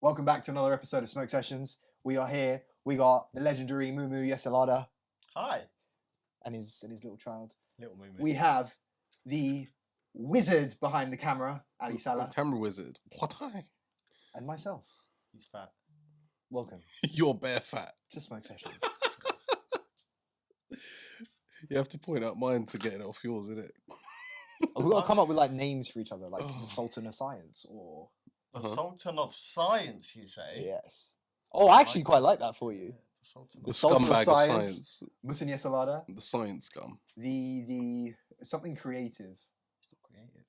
Welcome back to another episode of Smoke Sessions. We are here. We got the legendary Mumu Yesilada. Hi. And his little child. Little Mumu. We have the wizard behind the camera, Ali Salah. Camera wizard. What I? And myself. He's fat. Welcome You're bare fat. to Smoke Sessions. You have to point out mine to get it off yours, innit? We've got to come up with like names for each other, like the Sultan of Science or... The Sultan of Science, you say? Yes. Oh, I actually quite like that for you. Yeah, the Sultan The of Sultan of scumbag of Science. science. Muhsin Yesilada. The science scum. The something creative. It's not creative.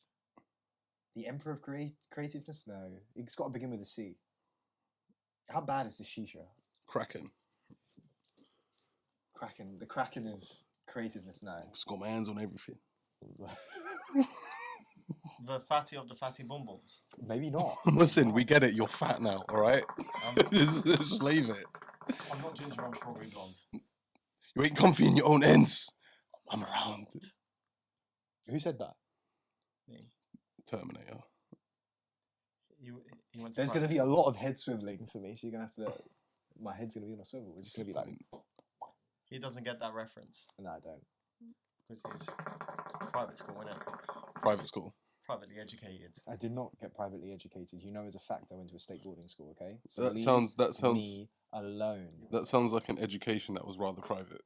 The Emperor of Creativeness? No. It's got to begin with a C. How bad is the shisha? Kraken. Kraken. The Kraken of creativeness now. Just got my hands on everything. The fatty of the fatty bum bums. Maybe not. Listen, we get it. You're fat now, all right? Just leave it. I'm not ginger, I'm strawberry blonde. You ain't comfy in your own ends. I'm around. Who said that? Me. Terminator. He went to There's going to private be a school. lot of head swiveling for me, so you're going to have to... My head's going to be on a swivel. It's going to be like... He doesn't get that reference. No, I don't. Because he's private school, innit? Private school. Privately educated. I did not get privately educated. You know, as a fact, I went to a state boarding school, okay? So That leave sounds me alone. that sounds like an education that was rather private.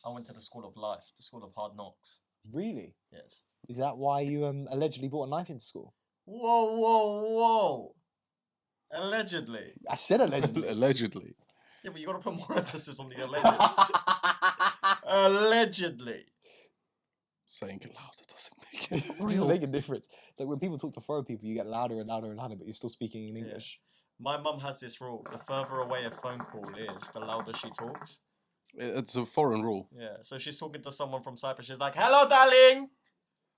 I went to the school of life, the school of hard knocks. Really? Yes. Is that why you allegedly brought a knife into school? Whoa, whoa, whoa! Allegedly. I said allegedly. Allegedly. Yeah, but you got to put more emphasis on the alleged. Allegedly. Saying it louder doesn't make it It doesn't make a difference. It's like when people talk to foreign people, you get louder and louder and louder, but you're still speaking in English. My mum has this rule: the further away a phone call is, the louder she talks. It's a foreign rule. Yeah, so she's talking to someone from Cyprus. She's like, "Hello, darling.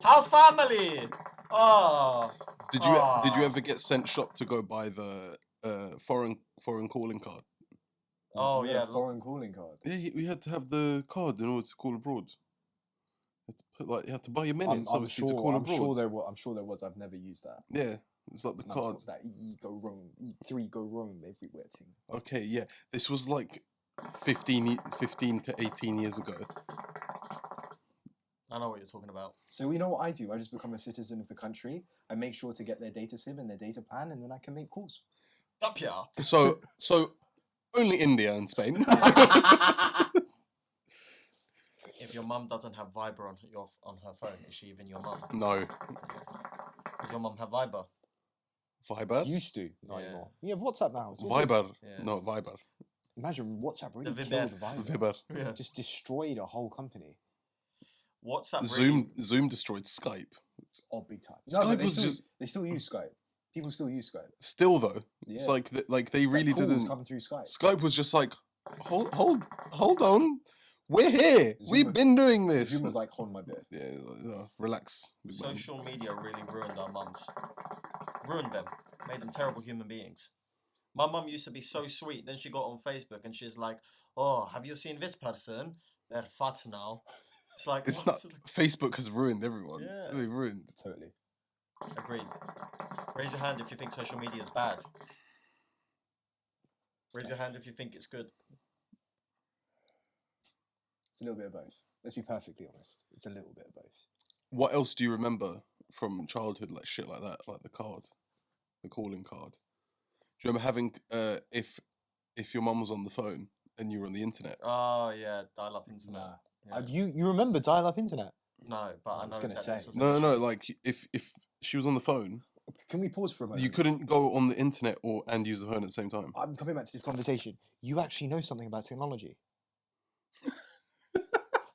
How's family? Oh, Did you ever get sent shop to go buy the foreign calling card? Oh, yeah. Foreign calling card. Yeah, we had to have the card in order to call abroad. You had to buy your minutes, obviously, to call abroad. I'm sure there was. I've never used that. Yeah, it's like the No, it's not cards. that E3 go roam everywhere thing. Okay, yeah, this was like 15 to 18 years ago. I know what you're talking about. So you know what I do? I just become a citizen of the country. I make sure to get their data SIM and their data plan, and then I can make calls. Up here. So only India and Spain. If your mum doesn't have Viber on her phone, is she even your mum? No. Does your mum have Viber? Viber? Used to, not Yeah. anymore. We have WhatsApp now. It's all good. Viber. Yeah. No, Viber. Imagine WhatsApp really The killed Viber. Viber. Viber. Yeah. Just destroyed a whole company. WhatsApp really... Zoom destroyed Skype. Oh, big time. Skype but was just- they still use Skype. People still use Skype. Still though, Yeah. it's like they really calls didn't. come through Skype. Skype was just like, hold on, we're here. Zoom We've was- been doing this. Zoom was like, hold my beer. Yeah, relax. big man. Social media really ruined our mums. Ruined them. Made them terrible human beings. My mum used to be so sweet. Then she got on Facebook and she's like, "Oh, have you seen this person? They're fat now." It's like, It's what? not. Facebook has ruined everyone. Yeah. They ruined. Totally. Agreed. Raise your hand if you think social media is bad. Raise your hand if you think it's good. It's a little bit of both. Let's be perfectly honest. It's a little bit of both. What else do you remember from childhood, like shit like that, like the card, the calling card? Do you remember having if your mum was on the phone and you were on the internet? Oh yeah, dial-up internet. Nah. Yeah. You remember dial-up internet? No, but I I was know gonna that say. this was an No, issue. like if she was on the phone, Can we pause for a moment? you couldn't go on the internet and use the phone at the same time. I'm coming back to this conversation. You actually know something about technology.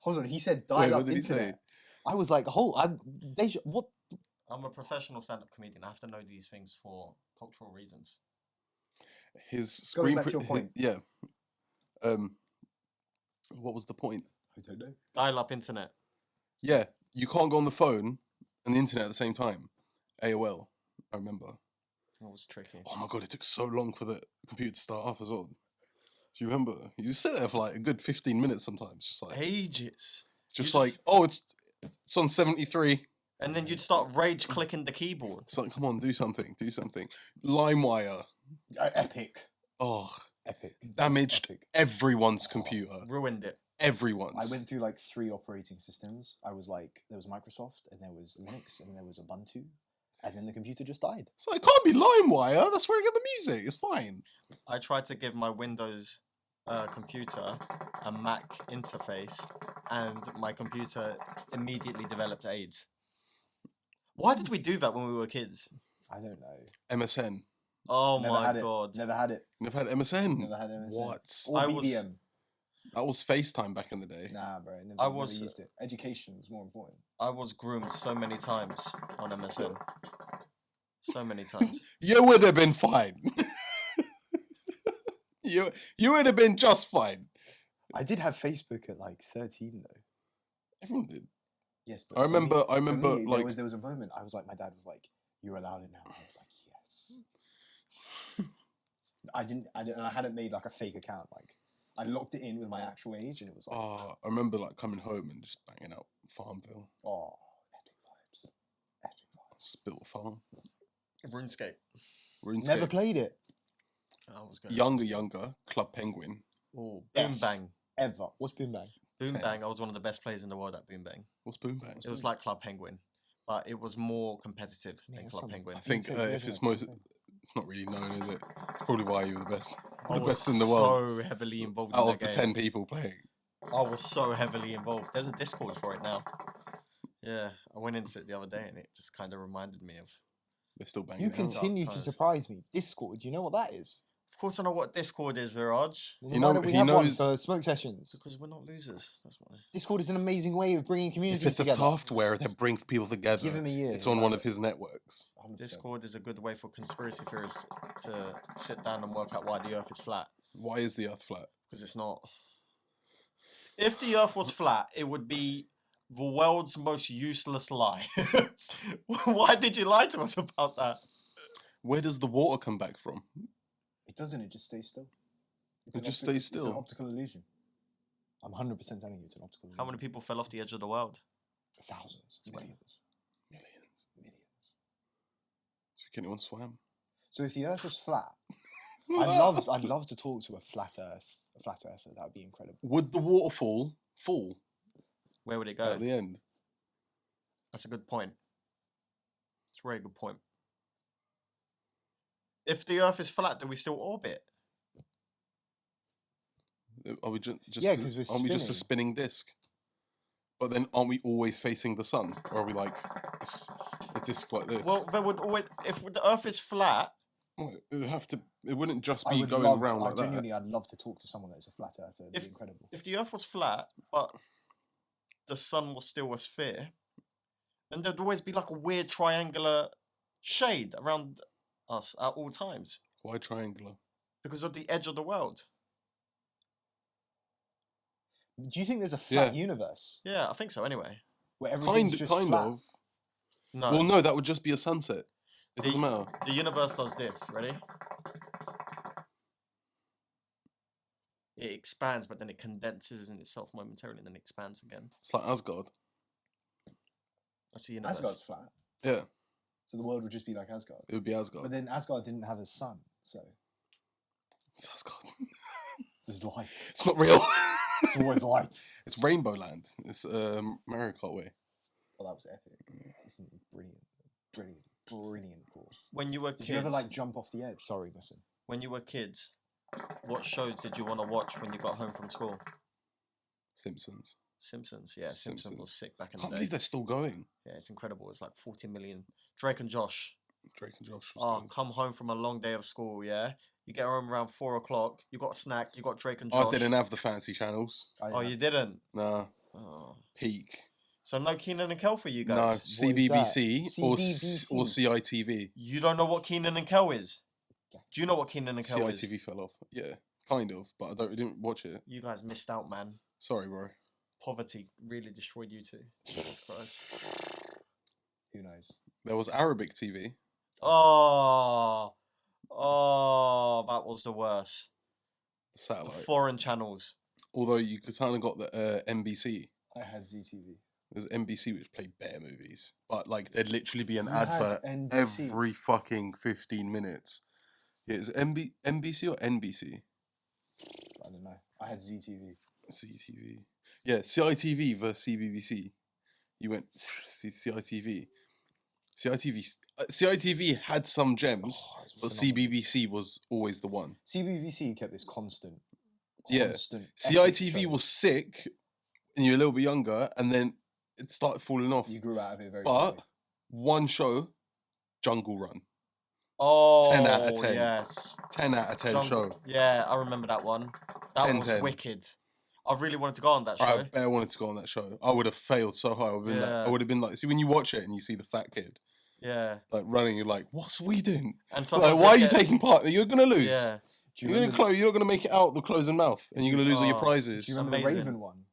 Hold on, he said Wait, dial-up what did he say? internet. I was like, what? I'm a professional stand-up comedian. I have to know these things for cultural reasons. His Going screen. back to your point. Yeah. What was the point? I don't know. Dial-up internet. Yeah, you can't go on the phone and the internet at the same time. AOL, I remember. That was tricky. Oh my god, it took so long for the computer to start up as well. Do you remember? You sit there for like a good 15 minutes sometimes, just like Ages. just you like, oh, it's on 73. And then you'd start rage clicking the keyboard. It's like, come on, do something. LimeWire. Epic. Oh, Epic. damaged Epic. everyone's computer. Ruined it. Everyone's. I went through like 3 operating systems. I was like, there was Microsoft, and there was Linux, and there was Ubuntu, and then the computer just died. So it can't be LimeWire. That's where I get the music. It's fine. I tried to give my Windows computer a Mac interface, and my computer immediately developed AIDS. Why did we do that when we were kids? I don't know. MSN. Oh Never my had it. god. Never had it. You've had MSN. Never had MSN. What? Or I was- BBM. That was FaceTime back in the day. Nah, bro. Never, I never was- used it. Education was more important. I was groomed so many times on MSN. So many times. You would have been fine. you would have been just fine. I did have Facebook at like 13 though. Everyone did. Yes, but I remember- for remember, me, like- there was a moment I was like, my dad was like, "You're allowed it now." And I was like, "Yes." I hadn't made like a fake account. Like I locked it in with my actual age, and it was like, I remember like coming home and just banging out Farmville. oh, epic vibes. Epic vibes. Spilt Farm. RuneScape. RuneScape. Never played it I was going Younger. Club Penguin. Oh, Boom Best. Bang. ever. What's Boom Bang? Boom 10. Bang. I was one of the best players in the world at Boom Bang. What's Boom Bang? It was like Club Penguin, but it was more competitive Yeah, than that's Club something. Penguin. I think said if original it's Club most, Penguin. it's not really known, is it? It's probably why you were the best, I the was best in the world. so heavily involved Out in of that the game. 10 people playing, I was so heavily involved. There's a Discord for it now. Yeah, I went into it the other day and it just kind of reminded me of. they're still banging. You it out. continue to times. surprise me. Discord. Do you know what that is? Of course, I know what Discord is, Viraj. Well, You why know- don't we he have one knows- for smoke sessions? Because we're not losers. That's why. Discord is an amazing way of bringing If communities it's the together. software that brings people together, Give him a year. it's on one of his networks. 100%. Discord is a good way for conspiracy theorists to sit down and work out why the Earth is flat. Why is the Earth flat? Because it's not. If the Earth was flat, it would be the world's most useless lie. Why did you lie to us about that? Where does the water come back from? It doesn't. It just stays still. It's It an just opti- stays It's still. an optical illusion. I'm 100% telling you, it's an optical illusion. How many people fell off the edge of the world? Thousands, millions, Millions. millions. Do you think anyone swam? So if the Earth was flat, I'd love to talk to a flat earther. That would be incredible. Would the waterfall fall Where would it go? at the end? That's a good point. It's a very good point. If the Earth is flat, do we still orbit? Are we just Yeah, 'cause we're aren't we just a spinning. spinning disc? But then aren't we always facing the sun? Or are we like a disc like this? Well, there would always. If the Earth is flat, Well, it would have to. It wouldn't just I be would going love, around like that. genuinely, I'd love to talk to someone that's a flat earther. It'd be incredible. if the Earth was flat, but the sun was still a sphere, then there'd always be like a weird triangular shade around us at all times Why triangular? because of the edge of the world. Do you think there's a flat Yeah. universe Yeah, I think so. Anyway, where everything's just Kind flat? of. no, Well, no, that would just be a sunset. It doesn't matter. the universe does this. Ready? It expands, but then it condenses in itself momentarily, and then expands again. It's like Asgard. That's the universe. Asgard's flat, Yeah, so the world would just be like Asgard. it would be Asgard. But then Asgard didn't have a sun, so It's Asgard. there's light. It's not real. It's always light. It's Rainbow Land. It's Mario Kart way. Well, that was epic. It's brilliant course. When you were Did kids, you ever like jump off the edge? Sorry, listen. when you were kids, what shows did you want to watch when you got home from school? Simpsons. Simpsons, yeah, Simpsons Simpsons. was sick back in I can't the day. believe they're still going. Yeah, it's incredible. It's like 40 million. Drake and Josh. Drake and Josh. Was Oh, good. come home from a long day of school, yeah? You get home around 4 o'clock, you got a snack, you got Drake and Josh. I didn't have the fancy channels. Oh, you didn't? Nah. Oh. Peak. So no Keenan and Kel for you No, guys? CBBC or CBBC. CITV. You don't know what Keenan and Kel is? Do you know what Keenan and Kel is? CITV fell off. Yeah, kind of, but I didn't watch it. You guys missed out, man. Sorry, bro. Poverty really destroyed you too. Jesus Christ. Who knows? There was Arabic TV. Oh, that was the worst. The Satellite. foreign channels. Although you could kind of got the NBC. I had ZTV. There's NBC which played bear movies, but like there'd literally be an You had advert NBC. every fucking 15 minutes. Yeah, it's NBC or NBC? I don't know. I had ZTV. CTV. Yeah, CITV versus CBBC. You went CITV. CITV had some gems, Oh, it's but phenomenal. CBBC was always the one. CBBC kept this constant. Yeah. Epic CITV show. was sick, and you're a little bit younger, and then it started falling off. You grew out of it very But quickly. one show, Jungle Run. Oh, 10 out of 10. yes. 10 out of 10 show. Yeah, I remember that one. That 10, was 10. wicked. I really wanted to go on that show. I better wanted to go on that show. I would have failed so hard. I would have been like, see, when you watch it and you see the fat kid Yeah. like running, you're like, what's we doing? And Like, sometimes why are you taking part? You're gonna lose. Yeah. Do you You're remember, not gonna make it out the closing mouth, and you're gonna lose all your Oh, prizes. do you remember the Amazing. Raven one?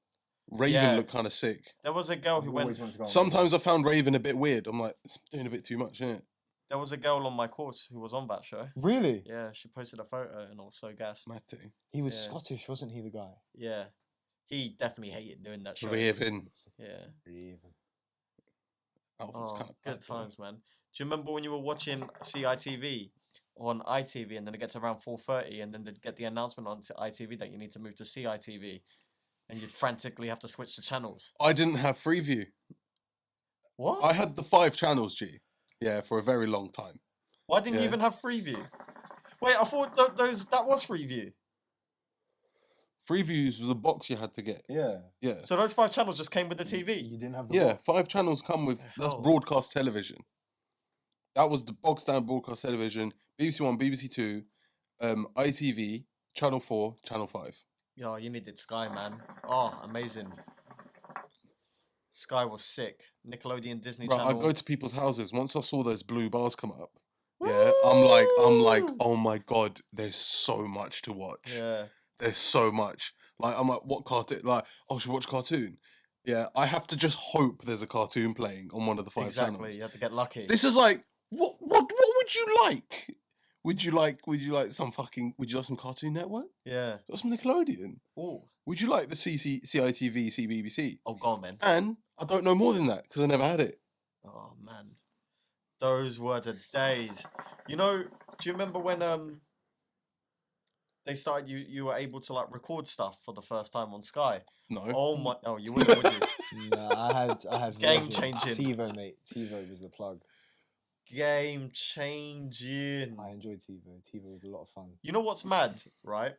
Raven Yeah. looked kind of sick. There was a girl who You went. always wanted to go on Sometimes I found Raven a bit weird. I'm like, it's doing a bit too much, isn't it? There was a girl on my course who was on that show. Raven. Really? Yeah, she posted a photo and I was so gassed. Mad thing. He was Yeah. Scottish, wasn't he? The guy. Yeah. He definitely hated doing that show. Raven. Yeah. Raven. Outfit's Oh, kind of good times, man. Do you remember when you were watching CITV on ITV and then it gets around 4:30 and then they'd get the announcement on ITV that you need to move to CITV and you'd frantically have to switch the channels? I didn't have Freeview. What? I had the 5 channels, G. Yeah, for a very long time. Why didn't you Yeah. even have Freeview? Wait, I thought that was Freeview. Freeviews was a box you had to get. Yeah. Yeah. So those 5 channels just came with the TV. You didn't have the Yeah, box. 5 channels come with that's hell? broadcast television. That was the box down broadcast television. BBC One, BBC Two, ITV, Channel 4, Channel 5. Yeah, you needed Sky, man. Oh, amazing. Sky was sick. Nickelodeon, Disney Right, I Channel. go to people's houses. Once I saw those blue bars come up, yeah, I'm like, Woo! oh my god, there's so much to watch. Yeah. There's so much. Like, I'm like, what cartoon? Like, oh, should we watch a cartoon? Yeah, I have to just hope there's a cartoon playing on one of the 5 Exactly. channels. You had to get lucky. This is like, what would you like? Would you like some Cartoon Network? Yeah. Got some Nickelodeon? Oh. Would you like the CITV, CBBC? Oh, go on, man. And I don't know more than that because I never had it. Oh, man. Those were the days. You know, do you remember when they started you were able to like record stuff for the first time on Sky? No. Oh my you wouldn't, would you? No, I had Game Virgin. changing. TiVo, mate. TiVo was the plug. Game changing. I enjoyed TiVo. TiVo was a lot of fun. You know what's mad, right?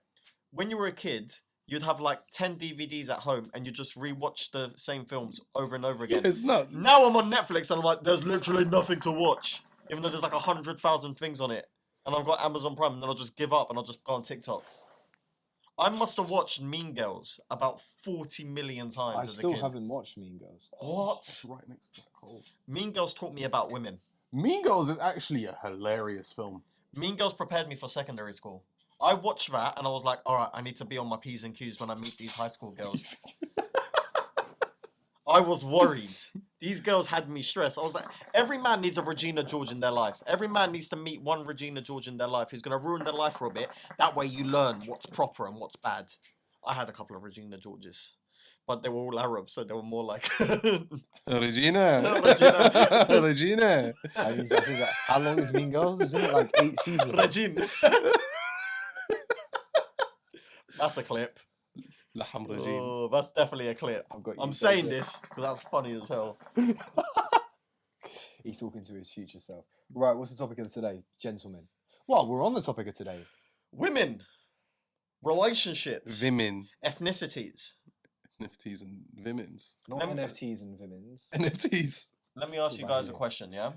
When you were a kid, you'd have like 10 DVDs at home and you just rewatch the same films over and over Yeah, again. it's nuts. Now I'm on Netflix and I'm like, there's literally nothing to watch. Even though there's like 100,000 things on it. And I've got Amazon Prime and then I'll just give up and I'll just go on TikTok. I must have watched Mean Girls about 40 million times I as a still kid. haven't watched Mean Girls. What? Right next to that hole. Mean Girls taught me about women. Mean Girls is actually a hilarious film. Mean Girls prepared me for secondary school. I watched that and I was like, all right, I need to be on my P's and Q's when I meet these high school girls. I was worried. These girls had me stressed. I was like, every man needs a Regina George in their life. Every man needs to meet one Regina George in their life who's going to ruin their life for a bit. That way you learn what's proper and what's bad. I had a couple of Regina Georges, but they were all Arab, so they were more like... Regina. Regina. Regina. I think how long is Mean Girls? Isn't it like 8 seasons? Regine. That's a clip. Laham Regine. Oh, that's definitely a clip. I've got you, I'm got saying you. this because that's funny as hell. He's talking to his future self. Right, what's the topic of today, gentlemen? Well, we're on the topic of today. Women, relationships, Women. ethnicities. NFTs and Vimins. Not Lem- NFTs and Vimins. NFTs. Let me ask you about guys a you. question, yeah?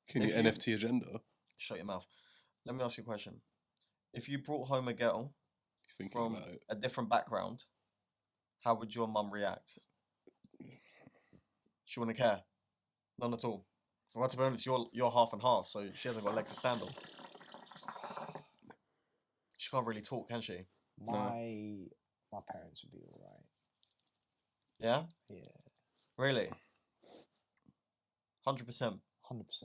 Can If you you- NFT agenda? Shut your mouth. Let me ask you a question. If you brought home a girl He's thinking from about it. a different background, how would your mum react? She wouldn't care. None at all. Well, to be honest, you're half and half, so she hasn't got a leg to stand on. She can't really talk, can she? My parents would be alright. Yeah? Yeah, Really? 100%. 100%.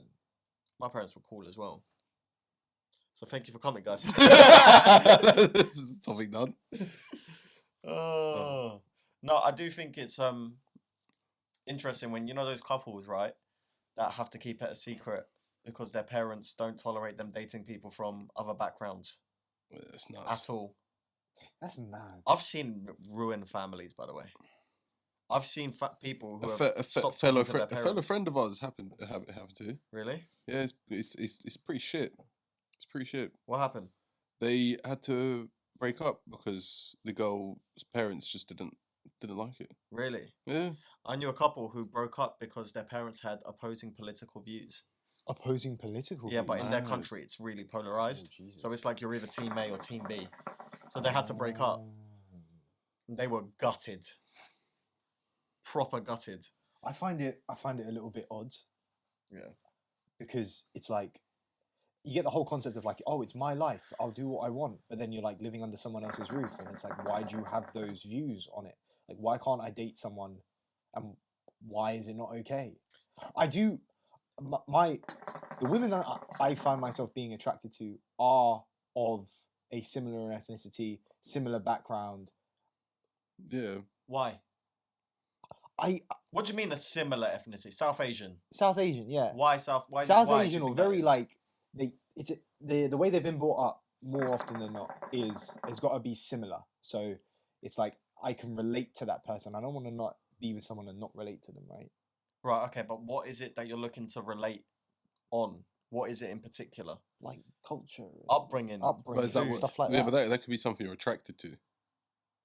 My parents were cool as well. So thank you for coming, guys. This is topic done. Oh. No, I do think it's interesting when you know those couples, right, that have to keep it a secret because their parents don't tolerate them dating people from other backgrounds It's nuts. at all. That's mad. I've seen ruined families, by the way. I've seen people who A, have fe- a, fe- stopped fellow talking to their a fellow parents. friend of ours happened to. Really? Yeah, it's pretty shit. It's pretty shit. What happened? They had to break up because the girl's parents just didn't like it. Really? Yeah. I knew a couple who broke up because their parents had opposing political views. Opposing political Yeah, but views. in their Mad. country, it's really polarized. Oh, Jesus. So it's like you're either team A or team B. So they had to break up. Oh. And they were gutted. Proper gutted. I find it a little bit odd Yeah. because it's like you get the whole concept of like, oh, it's my life, I'll do what I want, but then you're like living under someone else's roof, and it's like, why do you have those views on it? Like, why can't I date someone, and why is it not okay? I do. The women that I find myself being attracted to are of a similar ethnicity, similar background. Yeah. Why? What do you mean a similar ethnicity? South Asian. South Asian, yeah. Why South? Why South why do Asian you or think that very is? like the way they've been brought up more often than not is it's got to be similar. So it's like I can relate to that person. I don't want to not be with someone and not relate to them, right? Right. Okay. But what is it that you're looking to relate on? What is it in particular? Like culture, Upbringing. But is that and what, stuff like yeah, that. but that could be something you're attracted to.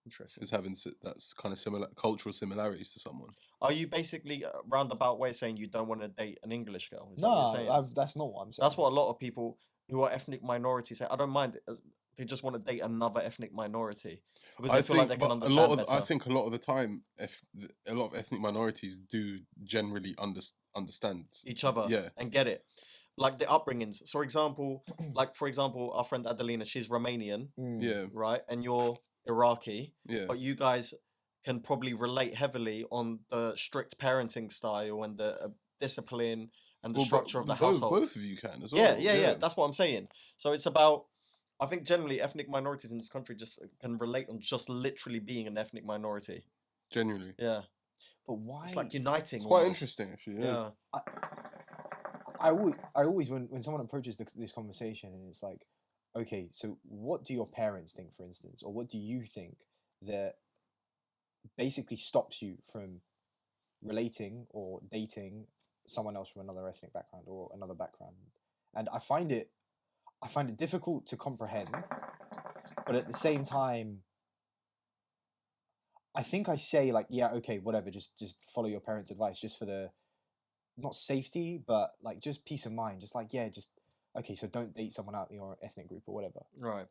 Interesting. Is having that's kind of similar cultural similarities to someone. Are you basically roundabout way saying you don't want to date an English girl? Is that what you're saying? No, that's not what I'm saying. That's what a lot of people who are ethnic minorities say. I don't mind it. They just want to date another ethnic minority because they feel like they can but understand better. I think a lot of the time, a lot of ethnic minorities do generally understand each other Yeah. and get it. Like the upbringings. So, for example, our friend Adelina, she's Romanian, Yeah, right? And you're Iraqi, yeah. but you guys can probably relate heavily on the strict parenting style and the discipline and the Well, structure of the both, household. both of you can as well. Yeah. That's what I'm saying. So it's about. I think generally ethnic minorities in this country just can relate on just literally being an ethnic minority. Genuinely. Yeah. But why? It's like uniting. It's quite almost. interesting, actually. Yeah. Yeah. I always when someone approaches this conversation and it's like, okay, so what do your parents think, for instance, or what do you think that basically stops you from relating or dating someone else from another ethnic background or another background? And I find it difficult to comprehend, but at the same time, I think I say like, yeah, okay, whatever, just follow your parents' advice, just for the not safety, but like just peace of mind. Just like, yeah, just okay, so don't date someone out of your ethnic group or whatever. Right.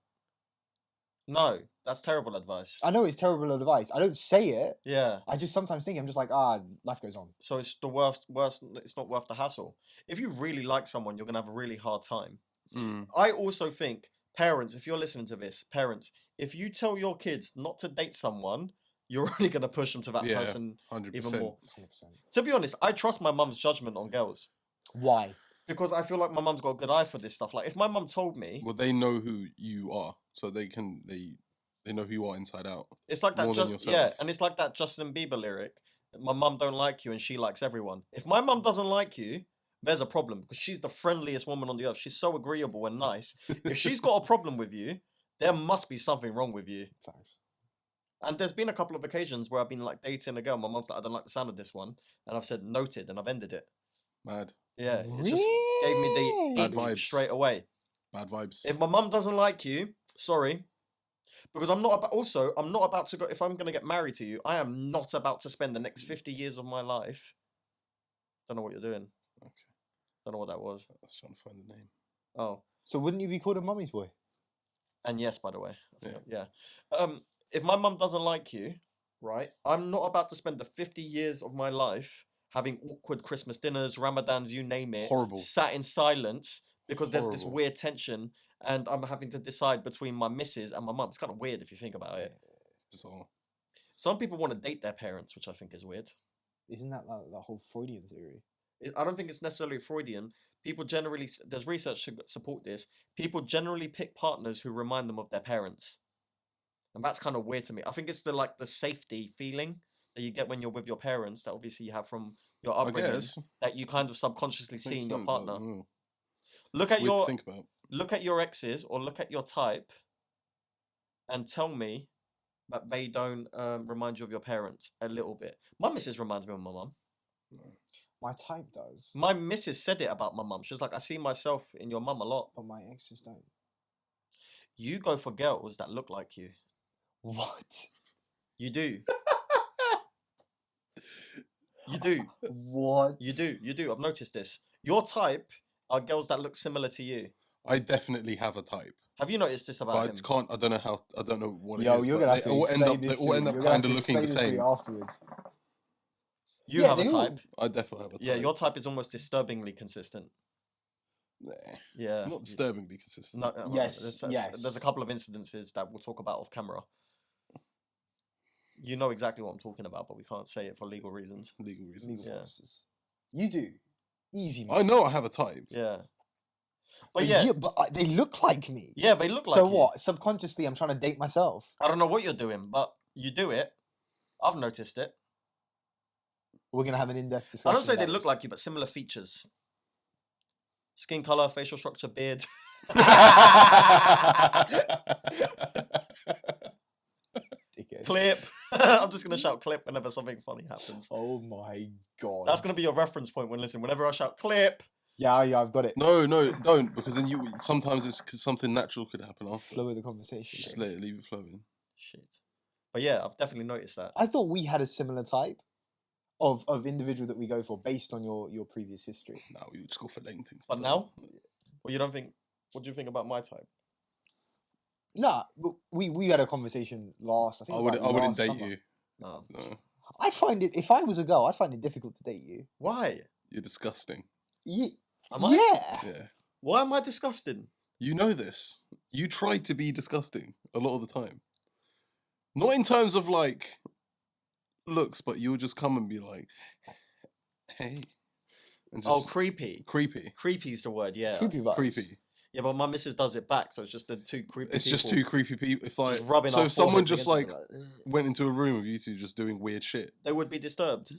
No, that's terrible advice. I know it's terrible advice. I don't say it. Yeah. I just sometimes think I'm just like, life goes on. So it's the worst. It's not worth the hassle. If you really like someone, you're gonna have a really hard time. Mm. I also think parents, if you're listening to this, parents, if you tell your kids not to date someone, you're only gonna push them to that Yeah, person 100%. even more. 100%. To be honest, I trust my mum's judgment on girls Why? because I feel like my mum's got a good eye for this stuff. Like if my mum told me, Well, they know who you are, so they know who you are inside out. it's like that. More than Yeah, yourself. and it's like that Justin Bieber lyric. My mum don't like you and she likes everyone. If my mum doesn't like you, there's a problem because she's the friendliest woman on the earth. She's so agreeable and nice. If she's got a problem with you, there must be something wrong with you. Facts. And there's been a couple of occasions where I've been like dating a girl. My mum's like, I don't like the sound of this one, and I've said noted, and I've ended it. Mad, Yeah, it just gave me the Bad ick vibes. straight away. bad vibes. If my mum doesn't like you, sorry, because I'm not about. Also, I'm not about to go. If I'm gonna get married to you, I am not about to spend the next 50 years of my life. Don't know what you're doing. Okay. Don't know what that was. I was trying to find the name. Oh, So wouldn't you be called a mummy's boy? and yes, by the way. I Yeah. forgot, yeah. If my mum doesn't like you, right, I'm not about to spend the 50 years of my life having awkward Christmas dinners, Ramadans, you name it, Horrible. sat in silence because there's this Horrible. weird tension and I'm having to decide between my missus and my mum. It's kind of weird if you think about it. Bizarre. Some people want to date their parents, which I think is weird. Isn't that the whole Freudian theory? I don't think it's necessarily Freudian. People generally, there's research to support this. People generally pick partners who remind them of their parents. And that's kind of weird to me. I think it's the safety feeling that you get when you're with your parents that obviously you have from your I upbringing guess. that you kind of subconsciously see Makes in your sense, partner. like, Look at Weird to your think about. look at your exes or look at your type, and tell me that they don't remind you of your parents a little bit. My missus reminds me of my mum. My type does, My missus said it about my mum. She was like, I see myself in your mum a lot. but my exes don't. You go for girls that look like you. What? You do. You do. What? You do. You do. I've noticed this. Your type are girls that look similar to you. I definitely have a type. Have you noticed this about But him? I can't. I don't know how. I don't know what Yo, it is. you're but gonna have they to all end explain up. They this all to end me. up You're gonna have kind of to looking the explain this to me same. afterwards. You Yeah, have a they all- type. I definitely have a type. Yeah, your type is almost disturbingly consistent. Nah, Yeah. not disturbingly consistent. No, Yes, there's a yes. couple of incidences that we'll talk about off camera. You know exactly what I'm talking about, but we can't say it for legal reasons. Legal reasons. Legal Yeah. purposes. You do. Easy, man. I know I have a type. Yeah. But yeah, but they look like me. yeah, they look like So you. what? Subconsciously, I'm trying to date myself. I don't know what you're doing, but you do it. I've noticed it. We're gonna have an in-depth I discussion. don't say they about look this. like you, but similar features. Skin color, facial structure, beard. Dickhead. Clip. I'm just gonna shout clip whenever something funny happens. Oh my god. That's gonna be your reference point when listening. Whenever I shout clip, Yeah, I've got it. No, don't, because then you sometimes it's 'cause something natural could happen after. Flow of the conversation. Just mate. let it leave it flowing. shit. But yeah, I've definitely noticed that. I thought we had a similar type of individual that we go for based on your previous history. Now we just go for length. But now, well, you don't think? What do you think about my type? Nah, but we had a conversation last. I think I it was would like I wouldn't last date summer. you. No. No, I'd find it if I was a girl. I'd find it difficult to date you. Why? you're disgusting. Am I? Yeah. Yeah, Why am I disgusting? you know this. You try to be disgusting a lot of the time. Not in terms of like looks, but you'll just come and be like, "Hey," and Oh, just creepy. creepy, Creepy's the word. Yeah. Creepy vibes. creepy. Yeah, but my missus does it back, so it's just the two creepy. It's just two creepy people. If like, just rubbing so our if someone foreheads just against like each other, went into a room with you two just doing weird shit, they would be disturbed.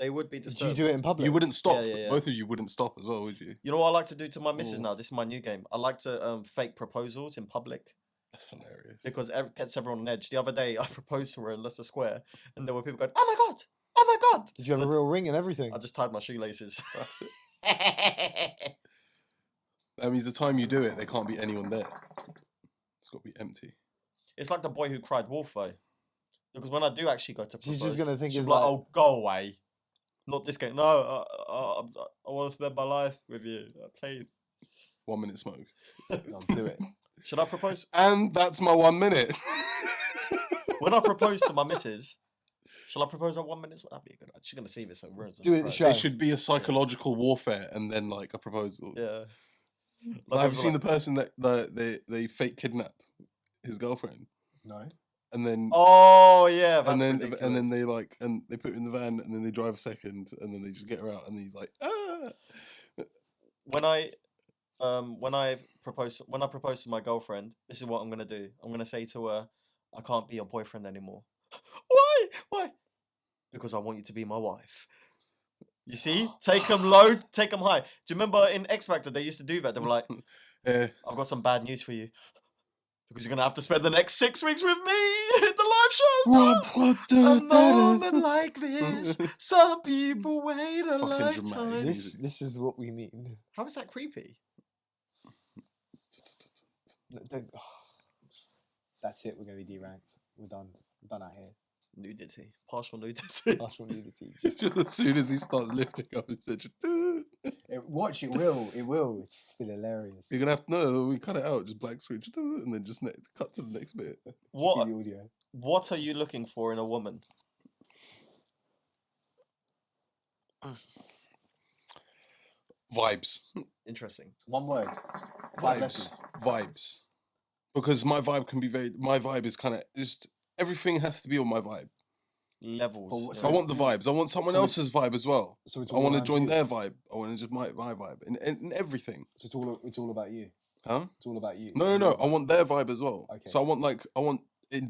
They would be Do you disturbed. do it in public? you wouldn't stop. yeah, yeah. Both of you wouldn't stop as well, would you? You know what I like to do to my missus Oh. now? This is my new game. I like to fake proposals in public That's hilarious. because it gets everyone on edge. The other day, I proposed to her in Leicester Square, and there were people going, "Oh my god! Oh my god!" Did you have a But real ring and everything? I just tied my shoelaces. That's it. That means the time you do it, there can't be anyone there. It's got to be empty. It's like the boy who cried wolf, though. Because when I do actually go to propose, She's just gonna think she's it's like, like, "Oh, go away." Not this game. No, I want to spend my life with you. Please. 1 minute smoke. "No, do it." Should I propose? And that's my 1 minute. When I propose to my missus, shall I propose at 1 minute? That'd be a good idea. She's going to see this, so it ruins the Do it at the surprise. show. There should be a psychological warfare and then like a proposal. Yeah. Like, have you seen the person that they fake kidnap his girlfriend No. and then Oh, yeah. That's and then ridiculous. they like and they put her in the van and then they drive a second and then they just get her out and he's like When I propose to my girlfriend, this is what I'm gonna do. I'm gonna say to her, "I can't be your boyfriend anymore." Why? Why? Because I want you to be my wife. You see, take them low, take them high. Do you remember in X Factor they used to do that? They were like, "I've got some bad news for you, because you're gonna have to spend the next 6 weeks with me at the live show." A moment like this, some people wait a Fucking lifetime. dramatic. This is what we mean. How is that creepy? No, don't- That's it. We're gonna be deranked. We're done. We're done out here. Nudity, partial nudity. Partial nudity. Just as soon as he starts lifting up, it's just, Watch. It will. It will. It's hilarious. you're gonna have to know. We cut it out, just black screen, and then just cut to the next bit. What The audio. What are you looking for in a woman? Vibes, Interesting. One word. vibes. Because my vibe can be my vibe is kind of just everything has to be on my vibe. Levels. what- So I want the vibes. I want someone so it's- else's vibe as well. So it's I all want to around join you. their vibe. I want to just my vibe in everything. So it's all about you. Huh? It's all about you. No. I want their vibe as well. Okay. So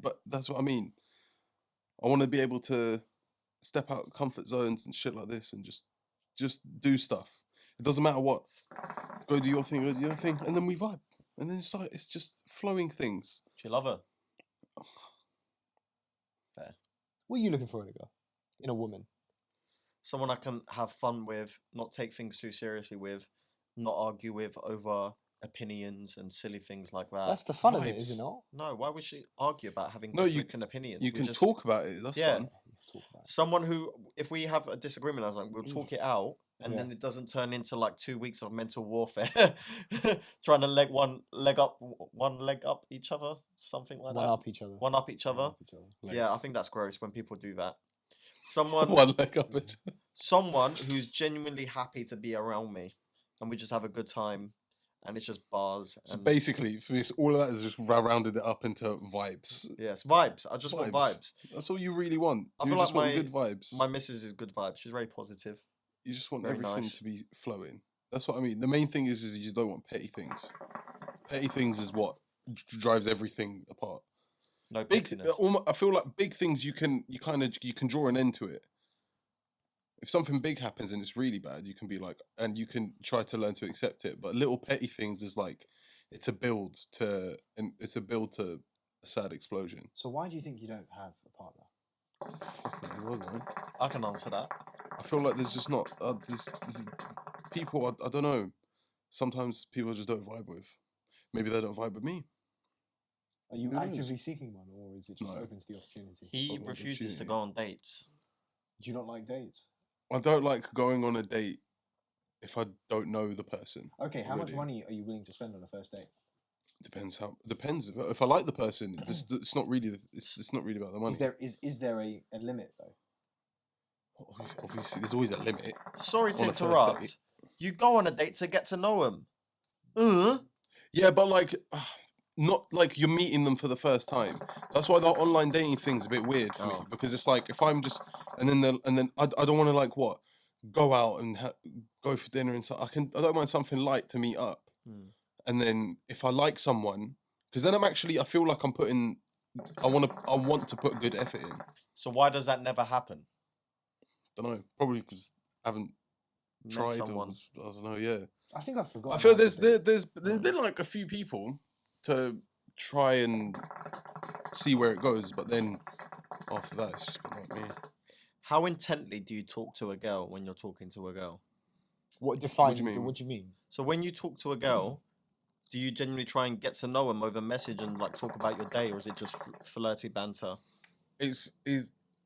but that's what I mean. I want to be able to step out of comfort zones and shit like this and just do stuff. It doesn't matter what. Go do your thing, and then we vibe. And then it's just flowing things. Do you love her? Fair. What are you looking for in a girl? In a woman? Someone I can have fun with, not take things too seriously with, not argue with over opinions and silly things like that. That's the fun of it, is vibes. it not? No, why would she argue about having No, conflicting opinions? You We can just- talk about it. That's Yeah. fun. Talk about it. Someone who, if we have a disagreement, I was like, we'll talk it out, and Yeah. then it doesn't turn into like 2 weeks of mental warfare, trying to one leg up each other, something like One that. up each other. One up each One other. up each other. Yeah, I Legs. think that's gross when people do that. Someone, One leg up it. someone who's genuinely happy to be around me, and we just have a good time, and it's just bars. So And basically, for this, all of that is just rounded it up into vibes. yes, vibes. I just want vibes. That's all you really want. I You feel just like want good vibes. My missus is good vibes. She's very positive. You just want very everything nice. to be flowing. That's what I mean. The main thing is you just don't want petty things. Petty things is what drives everything apart. No Big, pettiness. I feel like big things you can draw an end to it. If something big happens and it's really bad, you can be like, and you can try to learn to accept it. But little petty things is like, it's a build to a sad explosion. So why do you think you don't have a partner? Fuck me, well done. I can answer that. I feel like there's just not there's people. I don't know. Sometimes people just don't vibe with. Maybe they don't vibe with me. Are you Who knows? actively seeking one, or is it just No. open to the opportunity? He Got an refuses to opportunity. go on dates. Do you not like dates? I don't like going on a date if I don't know the person. Okay, how much Already. money are you willing to spend on a first date? Depends. If I like the person, it's not really. It's not really about the money. Is there a limit though? Obviously, there's always a limit. Sorry to On a first interrupt. date. You go on a date to get to know him. Yeah, but like, not like you're meeting them for the first time. That's why the online dating thing's a bit weird for me, Oh. because it's like if I'm just and then I don't want to like go out and go for dinner and stuff. I don't mind something light to meet up, and then if I like someone, because then I feel like I'm putting. I want to put good effort in. So why does that never happen? Don't know. Probably because I haven't Met tried. someone. I don't know. Yeah. I think I've forgotten. I feel how to date. there's been like a few people to try and see where it goes, but then after that it's just been like me. How intently do you talk to a girl when you're talking to a girl? What defines? you mean? What do you mean? So when you talk to a girl, do you genuinely try and get to know them over message and like talk about your day, or is it just flirty banter? Is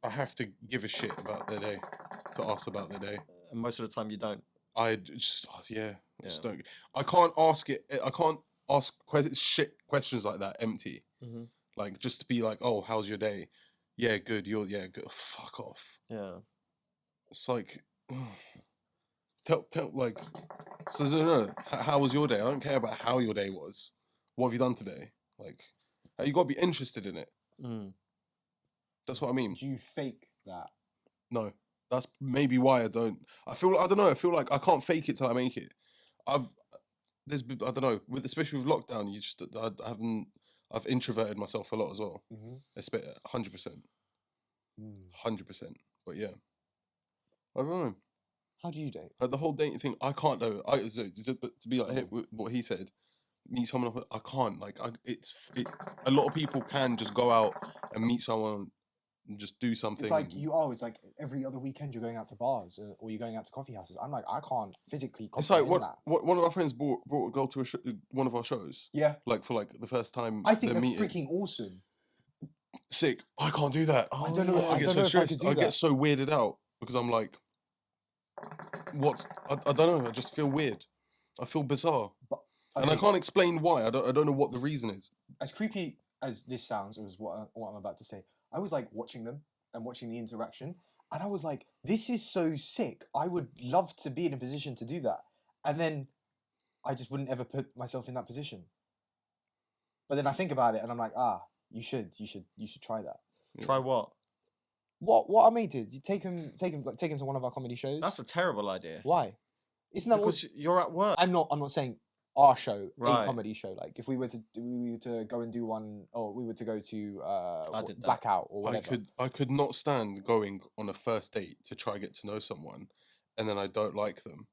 I have to give a shit about their day, to ask about their day. And most of the time you don't. I just I just Yeah. don't. I can't ask it. I can't ask questions like that empty. Mhm. Like just to be like, oh, how's your day? Yeah, good. You're good. Fuck off. Yeah. It's like tell like. So no. How was your day? I don't care about how your day was. What have you done today? Like, you got to be interested in it. Mm. That's what I mean. Do you fake that? No, that's maybe why I don't. I don't know. I feel like I can't fake it till I make it. I don't know. Especially with lockdown, I've introverted myself a lot as well. Mm-hmm. 100%, 100%. But yeah, I don't know. How do you date? Like the whole dating thing, I can't though. But to be like hit with what he said, meet someone. I can't. Like a lot of people can just go out and meet someone and just do something. It's like it's like every other weekend you're going out to bars or you're going out to coffee houses. I'm like, I can't physically. It's like comprehend that. one of our friends brought a girl to one of our shows. Yeah, Like for like the first time. I think they're that's meeting. freaking awesome. Sick. I can't do that. I don't know. I I get don't so know if I could stressed. do I that. get so weirded out because I'm like, I don't know. I just feel weird. I feel bizarre, and I Okay, can't explain why. I don't know what the reason is. as creepy as this sounds, or as what I'm about to say, I was like watching them and watching the interaction, and I was like, this is so sick. I would love to be in a position to do that, and then I just wouldn't ever put myself in that position. But then I think about it, and I'm like, you should try that. Try what? What I made did you take him to one of our comedy shows? That's a terrible idea. Why? Isn't that what? Because you're at work. I'm not saying our show, Right. a comedy show. Like if we were to go and do one, or we were to go to did that. Blackout or whatever. I could not stand going on a first date to try get to know someone, and then I don't like them,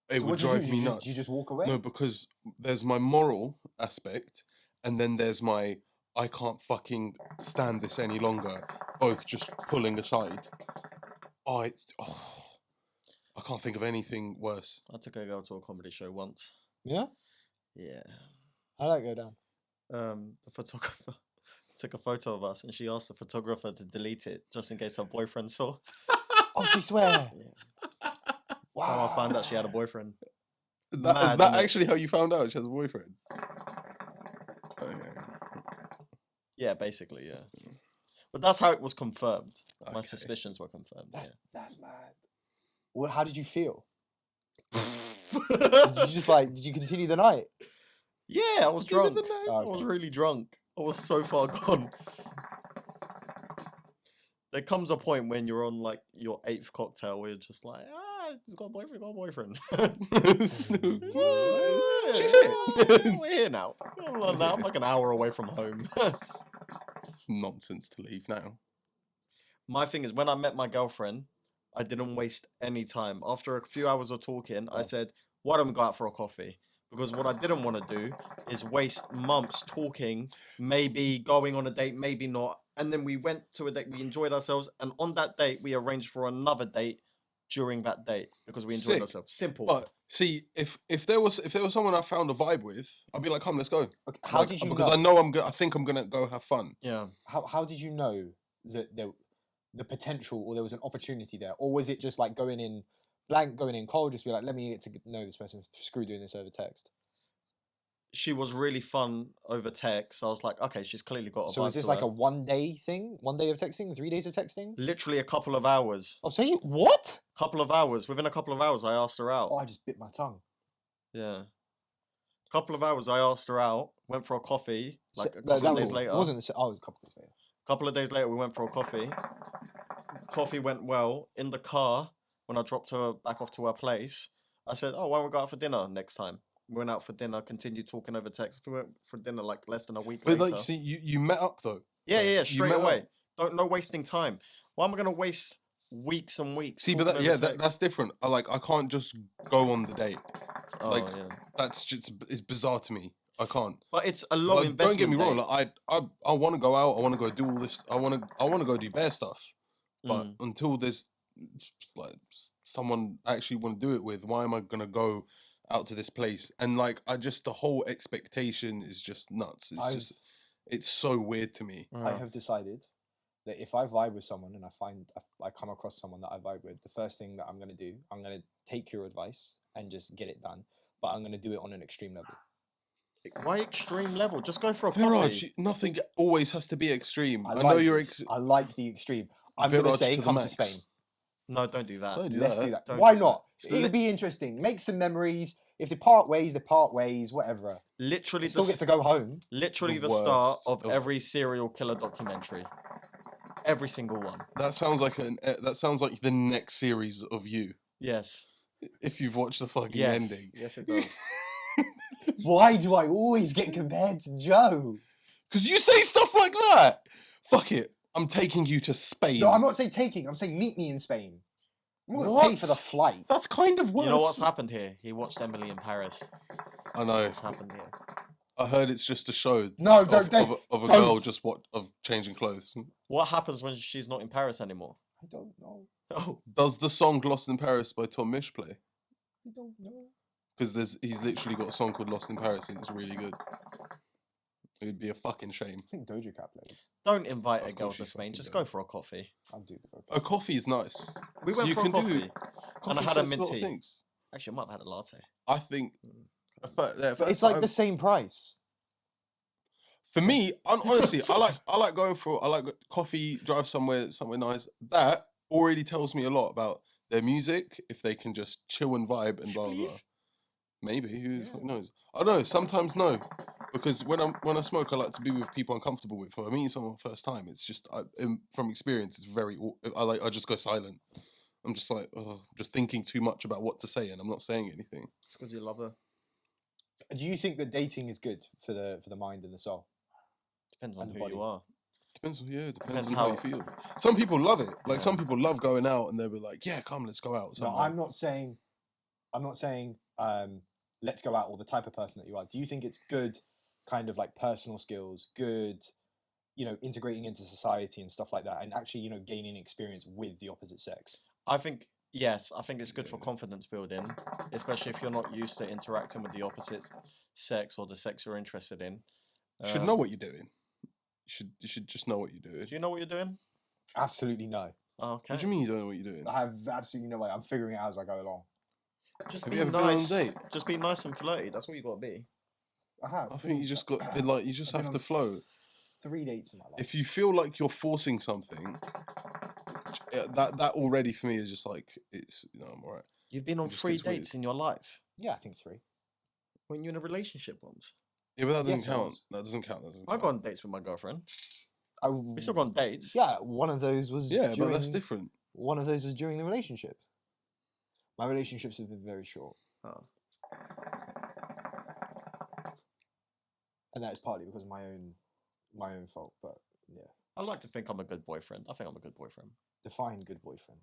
it So would what do you drive do? me Do you nuts. just walk away? No, because there's my moral aspect, and then there's my I can't fucking stand this any longer. Both just pulling aside. I can't think of anything worse. I took a girl to a comedy show once. Yeah, Yeah. I like go down. The photographer took a photo of us, and she asked the photographer to delete it just in case her boyfriend saw. Oh, she swear. Yeah. Wow. So I found out she had a boyfriend. Is Mad, that innit? actually how you found out she has a boyfriend? Okay. Yeah, basically, yeah. But that's how it was confirmed. My Okay. suspicions were confirmed. That's mad. What? How did you feel? Yeah. Did you just like? Did you continue the night? Yeah, I was drunk. Oh, I was okay. really drunk. I was so far gone. There comes a point when you're on like your 8th cocktail where you're just like, he's got a boyfriend, got a boyfriend. She's here. We're here now. I'm like an hour away from home. It's nonsense to leave now. My thing is, when I met my girlfriend, I didn't waste any time. After a few hours of talking, I said, why don't we go out for a coffee? Because what I didn't want to do is waste months talking, maybe going on a date, maybe not. And then we went to a date, we enjoyed ourselves. And on that date, we arranged for another date during that date because we enjoyed Sick. ourselves. Simple. But see, if there was someone I found a vibe with, I'd be like, come, let's go. Okay, how Like, did you because know? I think I'm gonna go have fun. Yeah. How did you know that the potential or there was an opportunity there, or was it just like going in blank, going in cold, just be like, let me get to know this person, screw doing this over text? She was really fun over text. I was like, okay, she's clearly got a So vibe is this to like her. a 1 day thing? 1 day of texting? 3 days of texting? Literally a couple of hours. Oh, say what? Couple of hours. Within a couple of hours, I asked her out. Oh, I just bit my tongue. Yeah. Couple of hours, I asked her out. Went for a coffee. Like So- a no, couple of days It later. wasn't the. Oh, it was a couple days later. Couple of days later, we went for a coffee. Coffee went well. In the car, when I dropped her back off to her place, I said, oh, why don't we go out for dinner next time? We went out for dinner, continued talking over text. We went for dinner like less than a week But later. like, see, you met up though. Yeah, you straight met away. up. No wasting time. Why am I going to waste weeks and weeks? See, but talking that, over yeah, text? that's different. I can't just go on the date. Oh, like, yeah. That's just it's bizarre to me. I can't. But it's a low Like, investment. don't get me wrong. date. Like, I want to go out. I want to go do all this. I want to go do bear stuff. But until there's like someone I actually want to do it with, why am I gonna go out to this place? And like, the whole expectation is just nuts. It's so weird to me. I have decided that if I vibe with someone and I come across someone that I vibe with, the first thing that I'm going to do, I'm going to take your advice and just get it done. But I'm going to do it on an extreme level. Why extreme level? Just go for a Viraj, coffee. nothing always has to be extreme. I know like you're. this. I like the extreme. I'm going to Viraj say to the come to max. Spain. No, don't do that. Don't do Let's that. do that. Don't Why do that. not? It's It'll be interesting. Make some memories. If they part ways, they part ways. Whatever. Literally, Still get to go home. literally the the start worst of of- every serial killer documentary. Every single one. That sounds like the next series of You. Yes. If you've watched the fucking Yes. ending. Yes, it does. Why do I always get compared to Joe? Because you say stuff like that. Fuck it. I'm taking you to Spain. No, I'm not saying taking. I'm saying meet me in Spain. I'm not going to pay for the What? flight. That's kind of worse. You know what's happened here? He watched Emily in Paris. I know. What's happened here? I heard it's just a show. No, of, don't. of, a- of a girl don't. just of changing clothes. What happens when she's not in Paris anymore? I don't know. Oh, Does the song "Lost in Paris" by Tom Misch play? I don't know. Because he's literally got a song called "Lost in Paris" and it's really good. It'd be a fucking shame. I think Doja Cat plays. don't invite Of a girl course to she's Spain. fucking Just dope. go for a coffee. I'll do the A coffee is nice. We So went you for a can do- coffee. And I Coffee had a says lot of minty. things. Actually, I might have had a latte. I think. But it's like the same price. For me, honestly, I like going for coffee, drive somewhere nice. That already tells me a lot about their music. If they can just chill and vibe and blah blah. Blah. Spliff? Maybe who the fuck knows? I don't know. Sometimes no, because when I smoke, I like to be with people I'm comfortable with. If I'm meeting someone first time, it's just from experience, it's very. I just go silent. I'm just like, just thinking too much about what to say, and I'm not saying anything. It's because you love her. Do you think that dating is good for the mind and the soul? Depends on And the who body. you are. Depends Depends on how you how- feel. Some people love it. Like Yeah. some people love going out, and they'll be like, "Yeah, come, let's go out." No, somewhere. I'm not saying. I'm not saying let's go out or the type of person that you are. Do you think it's good, kind of like personal skills, good, integrating into society and stuff like that, and actually, gaining experience with the opposite sex? I think yes. I think it's good for Yeah. confidence building, especially if you're not used to interacting with the opposite sex or the sex you're interested in. You should know what you're doing. You should just know what you're doing. Do you know what you're doing? Absolutely no. Okay. What do you mean you don't know what you're doing? I have absolutely no way. I'm figuring it out as I go along. Just Have be you ever been on a nice. date? Just be nice and flirty. That's what you gotta be. I have. I think you just got like you just I've been have to on flow. 3 dates in my life. If you feel like you're forcing something, that already for me is just like it's I'm alright. You've been on It just 3 gets weird. dates in your life. Yeah, I think 3. When you're in a relationship once. Yeah, but that doesn't Yes, I count. was. That doesn't count. That doesn't I've count. gone on dates with my girlfriend. I, We still go on dates. Yeah, one of those was. Yeah, but that's during- different. One of those was during the relationship. My relationships have been very short, Oh. and that is partly because of my own fault. But yeah, I like to think I'm a good boyfriend. I think I'm a good boyfriend. define good boyfriend.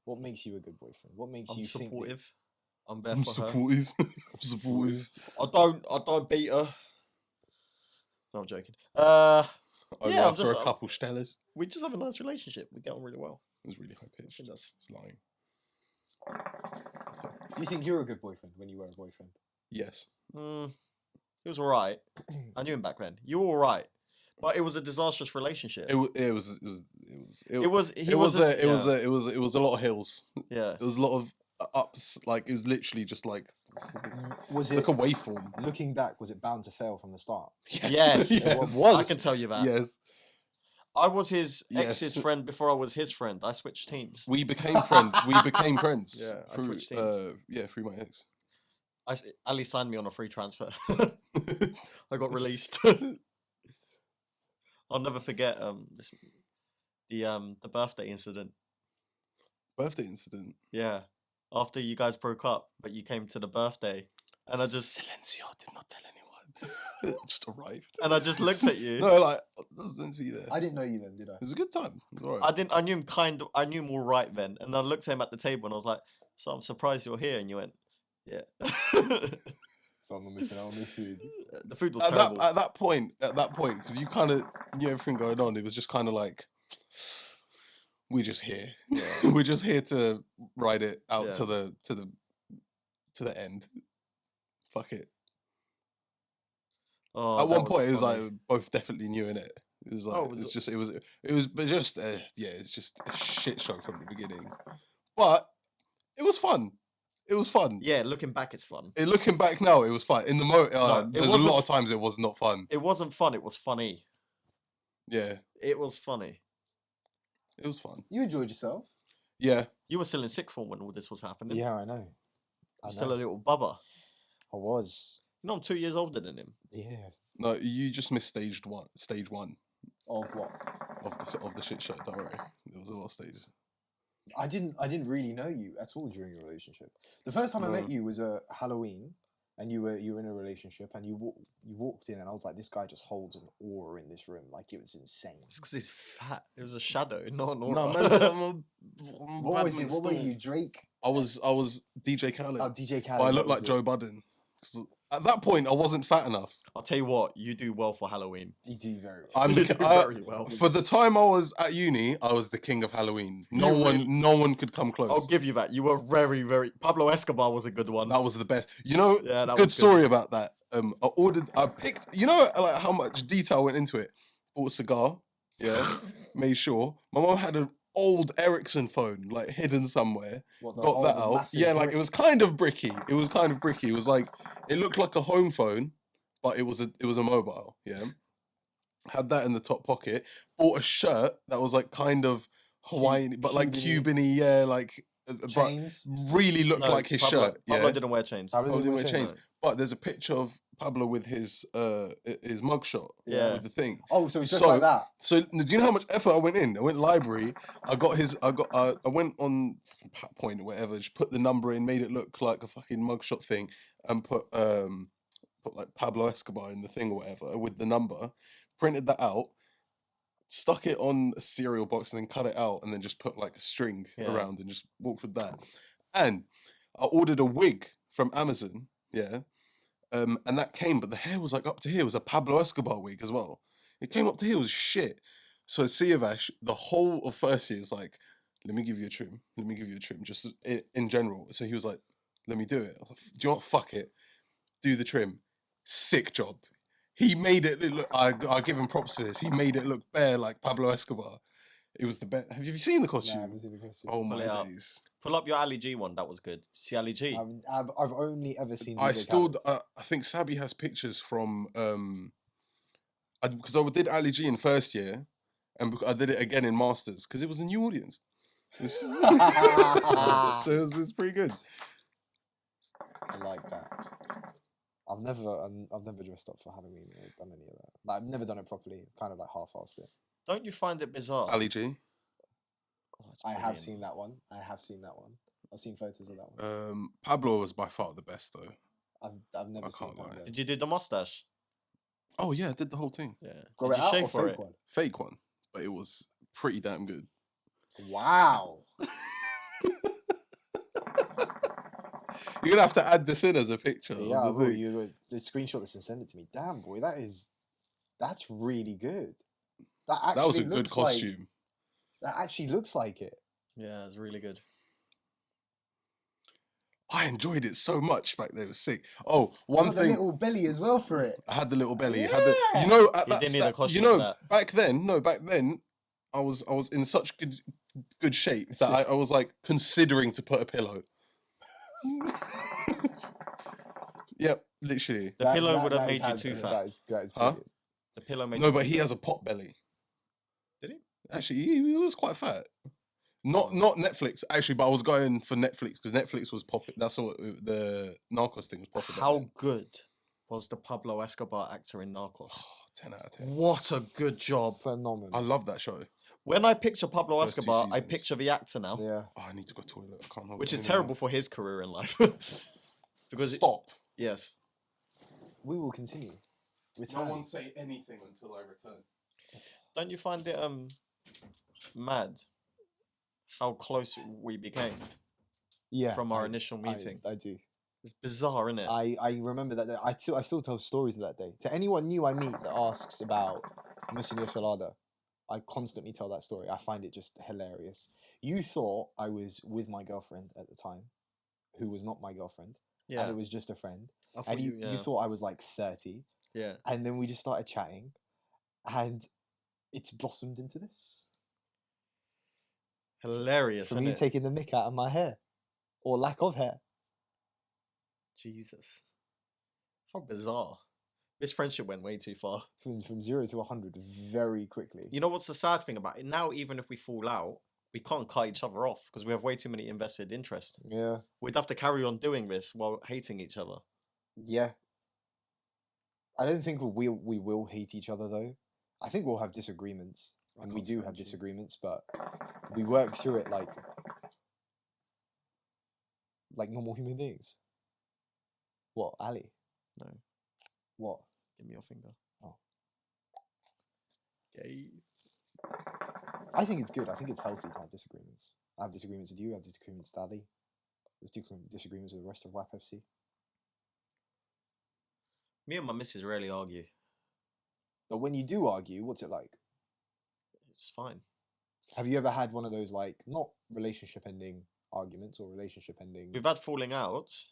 What makes you a good boyfriend? What makes I'm you think? that- supportive. I'm there I'm for her. supportive. I'm supportive. I don't beat her. No, I'm joking. Only Yeah, I'm after just- a couple stellars. We just have a nice relationship. We get on really well. It was really high pitched. It does. It's lying. You think you're a good boyfriend when you were a boyfriend? Yes. He was alright. I knew him back then. You were alright, but it was a disastrous relationship. It was He a lot of hills. Yeah. There was a lot of ups. Like it was literally just like Was it's it like a waveform. looking back? Was it bound to fail from the start? Yes. It yes. was. I can tell you that. Yes. I was his Yes. ex's friend before I was his friend. I switched teams. We became friends. We became friends. Yeah, I Through switched teams. through my ex. Ali signed me on a free transfer. I got released. I'll never forget the birthday incident. Birthday incident. Yeah. After you guys broke up, but you came to the birthday, and I just Silencio did not tell anyone. Just arrived. and I just looked at you. No, like I was meant to be there. I didn't know you then, did I? It was a good time. It was alright. I knew him I knew him all right then, and I looked at him at the table and I was like, "So I'm surprised you're here." And you went, "Yeah." So I'm missing out on this food. The food was At terrible. that point, because you kind of knew everything going on, it was just kind of like, we're just here. Yeah. We're just here to ride it out Yeah. to the end. Fuck it. Oh, At that one point, it was funny. like both definitely knew in it. It was like Oh, was but just it's just a shit show from the beginning. But it was fun. It was fun. Yeah, looking back, it's fun. Looking back now, it was fun. In the it there's a wasn't lot of times it was not fun. It wasn't fun. It was funny. Yeah, It was funny. it was fun. You enjoyed yourself? Yeah, You were still in sixth form when all this was happening. Yeah, I know. You I were still know. a little bubba. I was. You know, I'm 2 years older than him. Yeah. no, you just missed stage one Of what? of the shit show. Don't worry, there was a lot of stages. I didn't really know you at all during your relationship. The first time I met No. you was at Halloween, and you were in a relationship, and you walked in, and I was like, this guy just holds an aura in this room, like it was insane. It's because he's fat. It was a shadow, not an aura. No, man, What was it? What were you, Drake? I was DJ Khaled, Oh, DJ but Khaled. I that looked was like it. Joe Budden. 'Cause at that point, I wasn't fat enough. I'll tell you what, you do well for Halloween. You do very well. I'm You the, do I- very well. for the time I was at uni, I was the king of Halloween. No You one, really- no one could come close. I'll give you that. You were very, very. Pablo Escobar was a good one. That was the best. You know, Yeah, that good was story about that. I picked. You know, like how much detail went into it. Bought a cigar. Yeah, made sure. My mom had an old Ericsson phone, like hidden somewhere. What, the Got that old out. massive Yeah, like brick? it was kind of bricky. It was kind of bricky. It was like it looked like a home phone, but it was a mobile. Yeah, had that in the top pocket. Bought a shirt that was like kind of Hawaiian, but like Cuban-y. Cubany. Yeah, like but Chains. really looked No, like his Pablo, shirt. Pablo Yeah, didn't wear chains. Pablo Pablo didn't didn't wear wear chains. chains. But there's a picture of Pablo with his mugshot. Yeah. With the thing. Oh, so it's just So- like that. So do you know how much effort I went in? I went library. I went on fucking Point or whatever. Just put the number in, made it look like a fucking mugshot thing, and put like Pablo Escobar in the thing or whatever with the number. Printed that out, stuck it on a cereal box, and then cut it out, and then just put like a string Yeah. around and just walked with that. And I ordered a wig from Amazon, yeah, and that came, but the hair was like up to here. It was a Pablo Escobar wig as well. It came up to here, it was shit. So Siavash, the whole of first year is like, let me give you a trim. Let me give you a trim, just in general. So he was like, let me do it. I was like, do you know what? Fuck it. Do the trim. Sick job. He made it look, I give him props for this. He made it look bare like Pablo Escobar. It was the best. Have you seen the Nah, I costume? haven't seen the costume. Oh Pull my it out. days. Pull up your Ali G one. That was good. See Ali G? I've only ever seen. I DJ still, Khaled. I think Sabi has pictures from, because I did Ali G in first year, and I did it again in masters because it was a new audience. So it was pretty good. I like that. I've never dressed up for Halloween or done any of that. Like, I've never done it properly. Kind of like half-assed it. Don't you find it bizarre? Ali G. Oh, it's I have brilliant. seen that one. I've seen photos of that one. Pablo was by far the best though. I've never I seen can't that. lie. though. Did you do the mustache? Oh yeah, I did the whole thing. Yeah. Grow Did it you out shave or for fake it? one? Fake one, but it was pretty damn good. Wow. You're gonna have to add this in as a picture. Yeah, of I the will. thing. You will just screenshot this and send it to me. Damn, boy, that's really good. That was a actually good looks like- costume. that actually looks like it. Yeah, it's really good. I enjoyed it so much back there. It was sick. Oh, one Got the thing. little belly as well for it. I had the little belly. Yeah. You know, at You that didn't need a sta- costume you for know, that. back then, I was in such good shape that I was like considering to put a pillow. Yep, literally. The pillow would have that is made you hands- too fat. That is Huh? brilliant. The pillow made No, you but too he fat. has a pot belly. Did he? Actually, he was quite fat. Not Netflix actually, but I was going for Netflix because Netflix was popping. That's what the Narcos thing was popping. How good was the Pablo Escobar actor in Narcos? 10 out of 10. What a good job. Phenomenal. I love that show. When I picture Pablo First 2 Escobar, I seasons. picture the actor now, Yeah. Oh, I need to go to the toilet. I can't hold which it is anymore. terrible for his career in life. Because Stop. yes, We will continue. Return. say anything until I return. don't you find it mad how close we became Yeah. from our initial meeting? I do. It's bizarre, isn't it? I remember that day. I still tell stories of that day. To anyone new I meet that asks about Muhsin and Yesilada, I constantly tell that story. I find it just hilarious. You thought I was with my girlfriend at the time, who was not my girlfriend, Yeah, and it was just a friend. I thought And you thought I was like 30, yeah. and then we just started chatting, and it's blossomed into this. Hilarious, For isn't me it? taking the mick out of my hair, or lack of hair. Jesus, how bizarre! This friendship went way too far. From 0 to 100 very quickly. You know what's the sad thing about it? Now, even if we fall out, we can't cut each other off because we have way too many invested interests. Yeah. We'd have to carry on doing this while hating each other. Yeah. I don't think we will hate each other though. I think we'll have disagreements, and we can't do stand have you. disagreements, but we work through it like normal human beings. What, Ali? No, What? give me your finger. Oh. Gay. I think it's good. I think it's healthy to have disagreements. I have disagreements with you. I have disagreements with Ali. There's disagreements with the rest of WAP FC. Me and my missus rarely argue. But when you do argue, what's it like? It's fine. Have you ever had one of those not relationship ending arguments or relationship ending We've had falling outs.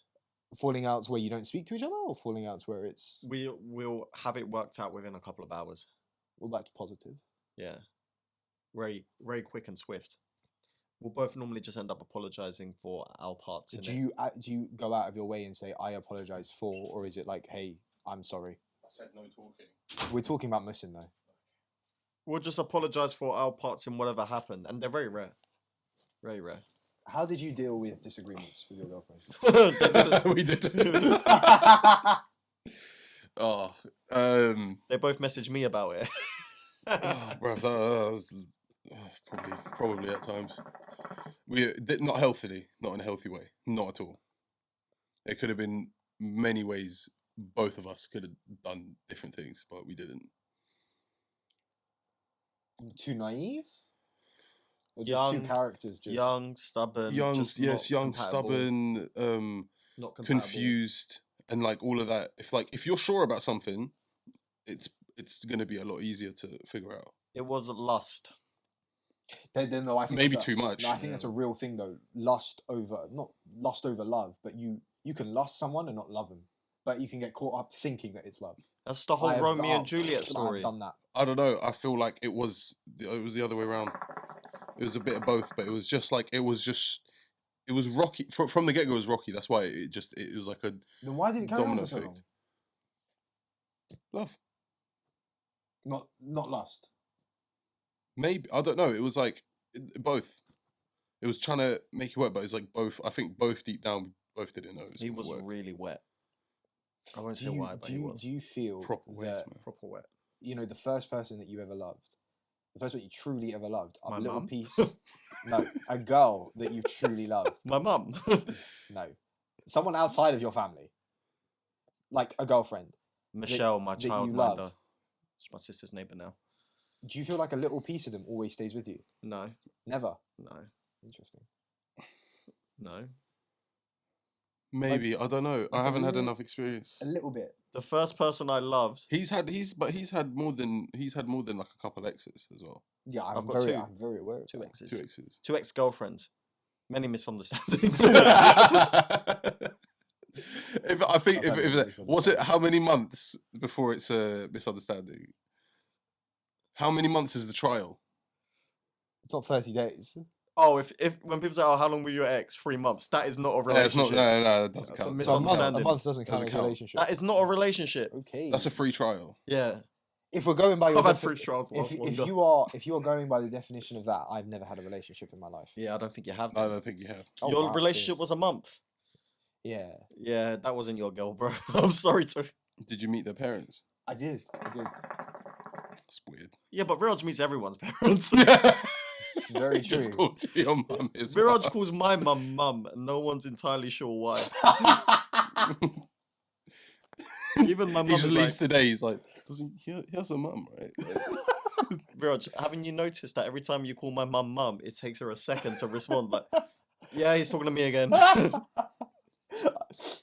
falling outs where you don't speak to each other, or falling outs where it's We'll have it worked out within a couple of hours. well, that's positive. Yeah, very very quick and swift. We'll both normally just end up apologizing for our parts. Do you go out of your way and say I apologize for, or is it like, hey, I'm sorry? I said no talking. We're talking about Muhsin though. We'll just apologize for our parts in whatever happened, and they're very rare. Very rare. How did you deal with disagreements with your girlfriend? We did. Oh, They both messaged me about it. bro, that was probably at times. We not healthily, not in a healthy way, not at all. It could have been many ways. Both of us could have done different things, but we didn't. Too naive? Or just two Young, characters just young, stubborn, Young, just yes, not young, compatible, stubborn, not compatible. confused, and like all of that. If you're sure about something, it's gonna be a lot easier to figure out. It was lust. Then no, I think Maybe that's too much. No, I think that's a real thing though. Lust over not lust over love, but you can lust someone and not love them, but you can get caught up thinking that it's love. That's the whole I have- Romeo and oh, Juliet I've story. done that. I don't know. I feel like it was the other way around. It was a bit of both, but it was rocky from the get go. It was rocky. That's why it was like a Then why did it carry on domino for so long? effect. Love. Not lust. Maybe I don't know. It was like both. It was trying to make it work, but it's like both. I think both deep down, both didn't know it was He gonna was work. really wet. I won't say Do you, why, but do he you, was do you feel Proper ways, that man. proper wet. the first person that you ever loved, the first one you truly ever loved, a My little mum? piece? No, a girl that you truly loved. My mum. No, someone outside of your family, like a girlfriend. Michelle, my that you childminder. love. She's my sister's neighbour now. Do you feel like a little piece of them always stays with you? No, Never. no, Interesting. no. Maybe I don't know. I like a haven't had little- enough experience. A little bit. The first person I loved. He's had more than like a couple exes as well. Yeah, I've got two. I'm very aware of Two that. exes. 2 exes. Two ex-girlfriends. Many misunderstandings. If I think I've had if was it how many months before it's a misunderstanding? How many months is the trial? It's not 30 days. Oh, if when people say, "Oh, how long were you your ex?" 3 months. That is not a Yeah, it's relationship. not. No, it doesn't That's a count. So a misunderstanding. month doesn't count Doesn't as a count. relationship. That is not a relationship. Okay. That's a free trial. Yeah, If we're going by your I've had defi- free trials last if longer. you are going by the definition of that, I've never had a relationship in my life. Yeah, I don't think you have. I That. don't think you have. Oh, Your wow, relationship cheers. was a month. Yeah, Yeah, that wasn't your girl, bro. I'm sorry to. Did you meet their parents? I did. That's weird. Yeah, but Viraj meets everyone's parents. It's very true. Just called your mum is. Viraj calls my mum mum, and no one's entirely sure why. Even my mum He is just like, leaves today. He's like, he has a mum, right? Viraj, haven't you noticed that every time you call my mum, it takes her a second to respond? Like, yeah, he's talking to me again.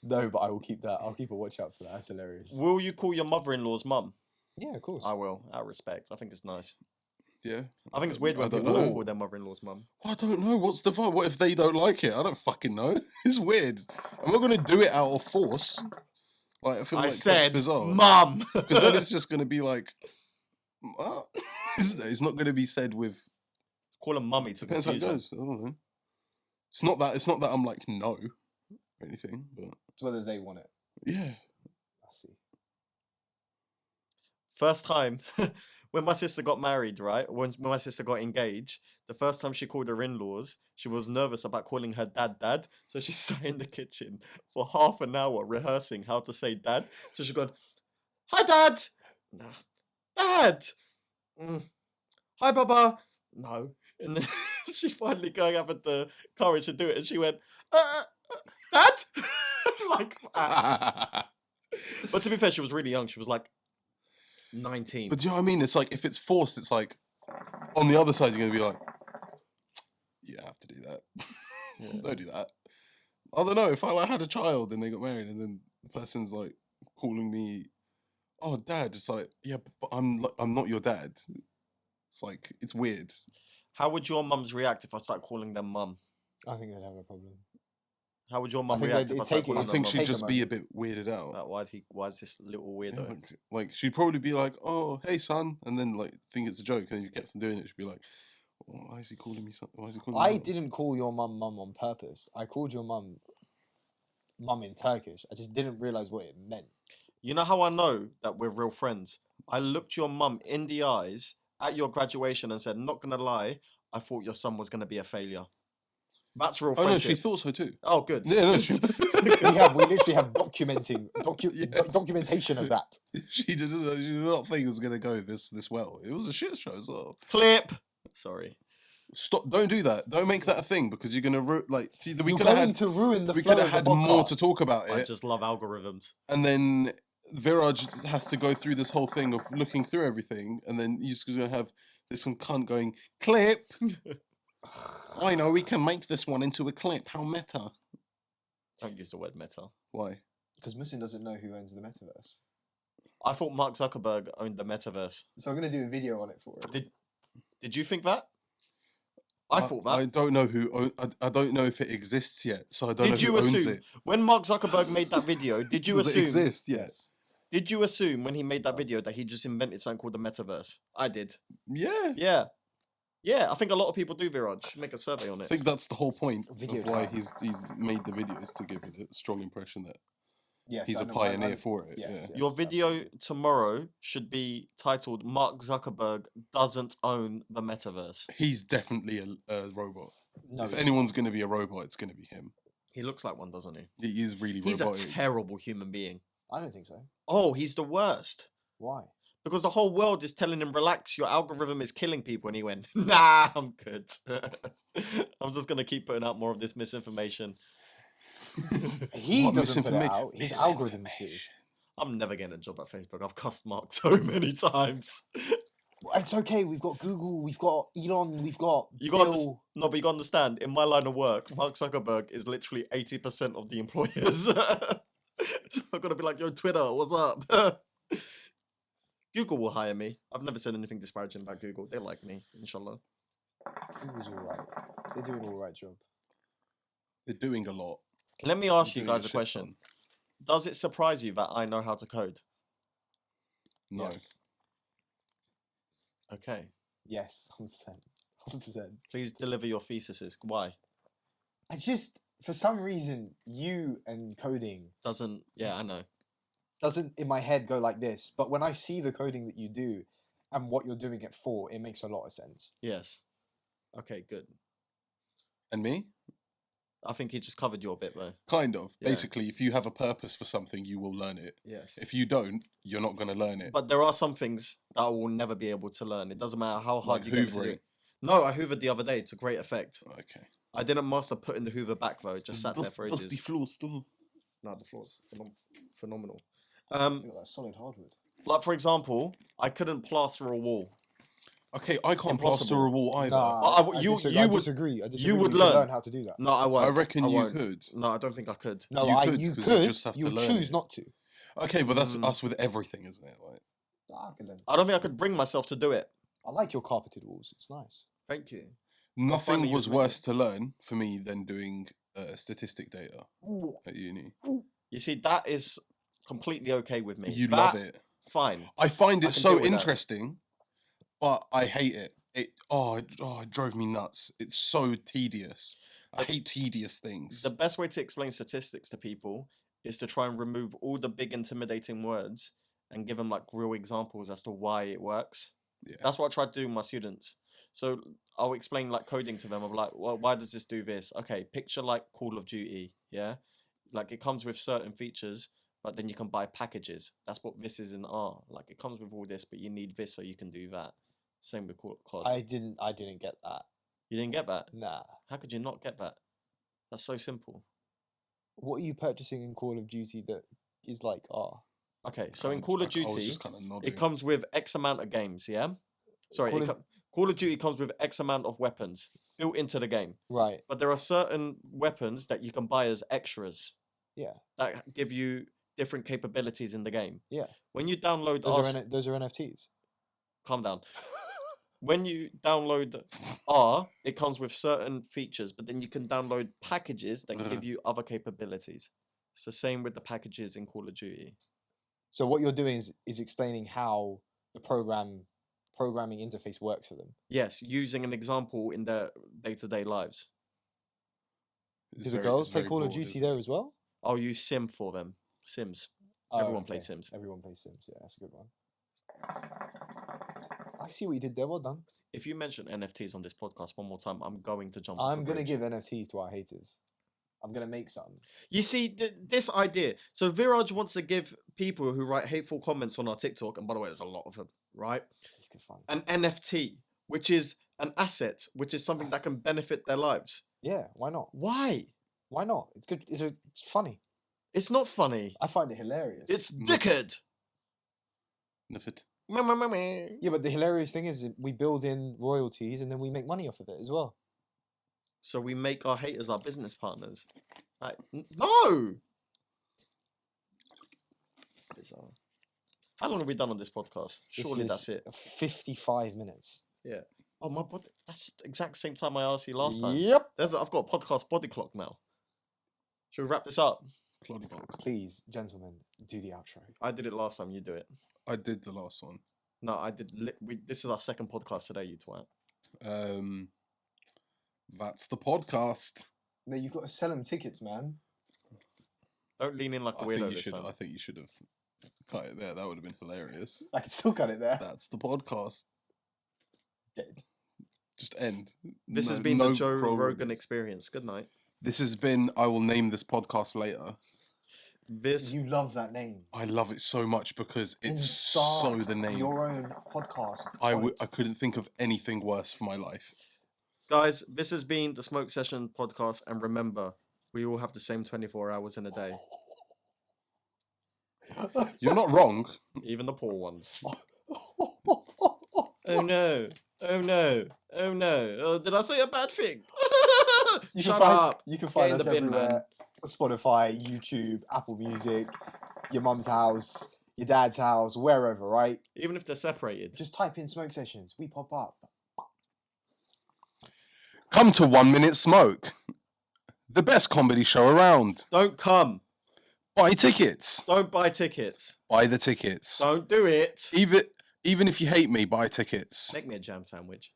No, but I will keep that. I'll keep a watch out for that. That's hilarious. Will you call your mother-in-law's mum? Yeah, of course. I will. Out of respect. I think it's nice. Yeah. I think it's weird I when don't people don't know. call their mother-in-law's mum. I don't know. What's the vibe? What if they don't like it? I don't fucking know. It's weird. I'm not gonna do it out of force. Like I feel I like said, that's bizarre. mum. Because then it's just gonna be like, it's not gonna be said with. Call her mummy to Depends how it confuse her. goes. I don't know. It's not that. It's not that I'm like no, or anything. But It's whether they want it. yeah. I see. First time when my sister got married, right? When my sister got engaged, the first time she called her in-laws, she was nervous about calling her dad. So she sat in the kitchen for half an hour rehearsing how to say dad. So she's gone, "Hi, Dad." Nah. Dad. Hi, Baba. No. And then she finally gathered the courage to do it, and she went, Dad. Like that. But to be fair, she was really young. She was like 19. But do you know what I mean? It's like if it's forced, it's like on the other side you're gonna be like, you have to do that. Yeah. Don't do that. I don't know. If I like had a child and they got married and then the person's like calling me, "Oh, Dad," it's like, yeah, but I'm not your dad. It's like it's weird. How would your mums react if I start calling them mum? I think they'd have a problem. How would your mum think react they'd if I take start it- calling I them think mum? she'd Take a just be a moment. bit weirded out. Why is this little Yeah, weirdo? like she'd probably be like, "Oh, hey, son," and then like think it's a joke, and then you kept on doing it. She'd be like, "Oh, why is he calling me something? Why is he calling me?" I mum?" didn't call your mum on purpose. I called your mum in Turkish. I just didn't realize what it meant. You know how I know that we're real friends? I looked your mum in the eyes at your graduation and said, "Not gonna lie, I thought your son was gonna be a failure." That's real Oh no, friendship. she thought so too. Oh, good. Yeah, no, good. she- we literally have Yes. documentation of that. She did not think it was gonna go this well. It was a shit show as well. Clip. Sorry. Stop! Don't do that. Don't make that a thing because you're gonna see. We You're could have going had to ruin the we flow could have of the had more to podcast. talk about I it, just love algorithms. and then Viraj has to go through this whole thing of looking through everything, and then you're just gonna have this some cunt going clip. I know we can make this one into a clip. How meta? Don't use the word meta. Why? Because Muhsin doesn't know who owns the metaverse. I thought Mark Zuckerberg owned the metaverse. So I'm going to do a video on it for him. Did you think that? I thought that. I don't know who. I don't know if it exists yet, so I don't know Did you who owns assume it. when Mark Zuckerberg made that video? Did you Does assume? it exist? Yes. Did you assume when he made that video that he just invented something called the metaverse? I did. Yeah. Yeah. Yeah, I think a lot of people do, Viraj. Should make a survey on I it. think that's the whole point Video of why time. he's made the videos, to give it a strong impression that Yes, he's I a know, pioneer for it. yes, Yeah. yes. Your video absolutely. tomorrow should be titled Mark Zuckerberg doesn't own the metaverse. He's definitely a robot. No, If it's anyone's going to be a robot, it's going to be him. He looks like one, doesn't he? He is really He's robotic. a terrible human being. not. I don't think so. Oh, he's the worst. Why? Because the whole world is telling him, relax, your algorithm is killing people. And he went, nah, I'm good. I'm just going to keep putting out more of this misinformation. He What doesn't put it misinforma- out. His algorithms do. misinformation? I'm never getting a job at Facebook. I've cussed Mark so many times. It's okay. We've got Google. We've got Elon. We've got You got Bill. no, but you got to understand, in my line of work, Mark Zuckerberg is literally 80% of the employers. So I've got to be like, yo, Twitter, what's up? Google will hire me. I've never said anything disparaging about Google. They like me, inshallah. Google's all right. They do an all right job. They're doing a lot. Let me ask They're you doing guys a shit question. ton. Does it surprise you that I know how to code? No. Yes. Okay. Yes. 100%. 100%. Please deliver your theses. Why? I just, for some reason, you and coding Doesn't, yeah, I know. doesn't in my head go like this. But when I see the coding that you do and what you're doing it for, it makes a lot of sense. Yes. Okay, good. And me? I think he just covered your bit, though. Kind of. Yeah. Basically, if you have a purpose for something, you will learn it. Yes. If you don't, you're not going to learn it. But there are some things that I will never be able to learn. It doesn't matter how hard Like you get me to do hoovering. it. No, I hoovered the other day to great effect. Okay. I didn't master putting the hoover back though. It just sat there for Dusty ages. floor still. No, the floor's phenomenal. Look at that solid hardwood. Like for example, I couldn't plaster a wall. Okay, I can't plaster Impossible. a wall either. Nah, I- you- disagree. you I would- disagree. I disagree. you would You could learn. how to do that. No, I won't. I reckon you won't. could. No, I don't think I could. No, You could, you 'cause could. you just have to learn choose it. not to. Okay, but that's Mm. us with everything, isn't it? Like, I can learn. I don't think I could bring myself to do it. I like your carpeted walls. It's nice. Thank you. nothing finally was use worse to learn for me than doing statistic data at uni. You see, that is completely okay with me. You That- love it. Fine. I find I it can so deal with that. interesting, but I hate it. It drove me nuts. It's so tedious. I hate tedious things. The best way to explain statistics to people is to try and remove all the big intimidating words and give them like real examples as to why it works. Yeah. That's what I try to do with my students. So I'll explain like coding to them. I'm like, well, why does this do this? Okay, picture like Call of Duty, yeah? Like it comes with certain features, but then you can buy packages. That's what this is in R. Like it comes with all this, but you need this so you can do that. Same with COD. I didn't get that. You didn't get that? Nah. How could you not get that? That's so simple. What are you purchasing in Call of Duty that is like Okay, so in I- Call I of was Duty, just kind of nodding. it comes with X amount of games, yeah? Sorry, Call of- Call of Duty comes with X amount of weapons built into the game. right? But there are certain weapons that you can buy as extras Yeah. that give you different capabilities in the game. Yeah. When you download Those are NFTs. calm down. When you download R, it comes with certain features, but then you can download packages that give you other capabilities. It's the same with the packages in Call of Duty. So what you're doing is explaining how the programming interface works for them. Yes, using an example in their day-to-day lives. It's Do the very- girls it's play very Call of broad, Duty isn't there it? as well? I'll use Sim for them. Sims. Oh, Everyone plays Sims. Everyone plays Sims. Yeah, that's a good one. I see what you did there. Well done. If you mention NFTs on this podcast one more time, I'm going to jump. I'm gonna give NFTs to our haters. I'm gonna make some. You see, this idea. So Viraj wants to give people who write hateful comments on our TikTok, and by the way, there's a lot of them, right? It's good fun. An NFT, which is an asset, which is something that can benefit their lives. Yeah, why not? Why? Why not? It's good. It's funny. It's not funny. I find it hilarious. It's Not- dickhead. Nifid. Yeah, but the hilarious thing is we build in royalties and then we make money off of it as well. so we make our haters our business partners. Like, no! Bizarre. How long have we done on this podcast? Surely that's it. 55 minutes. Yeah. Oh, my body. That's the exact same time I asked you last time. Yep. I've got a podcast body clock now. Should we wrap this up? Please, gentlemen, do the outro. I did it last time. You do it. I did the last one. No, I did. This is our second podcast today, you twat. That's the podcast. No, you've got to sell them tickets, man. Don't lean in like a weirdo this time. I think you should have cut it there. That would have been hilarious. I can still cut it there. That's the podcast. Dead. Just end. This has been the Joe Rogan experience. Good night. This has been. I will name this podcast later. You love that name. I love it so much because it's Start so the name. Your own podcast. I couldn't think of anything worse for my life. Guys, this has been the Smoke Session podcast, and remember, we all have the same 24 hours in a day. You're not wrong. Even the poor ones. Oh no. Oh no. Oh no. Oh, did I say a bad thing? Shut up. You can find Get in us the bin, everywhere. man. Spotify, YouTube, Apple Music, your mum's house, your dad's house, wherever, right? Even if they're separated. Just type in Smoke Sessions. We pop up. Come to 1 Minute Smoke, the best comedy show around. Don't come. Buy tickets. Don't buy tickets. Buy the tickets. Don't do it. Even if you hate me, buy tickets. Make me a jam sandwich.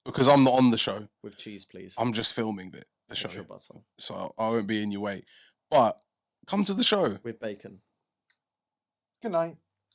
Because I'm not on the show. With cheese, please. I'm just filming the show. Extra butter. So I won't be in your way. But come to the show. With bacon. Good night.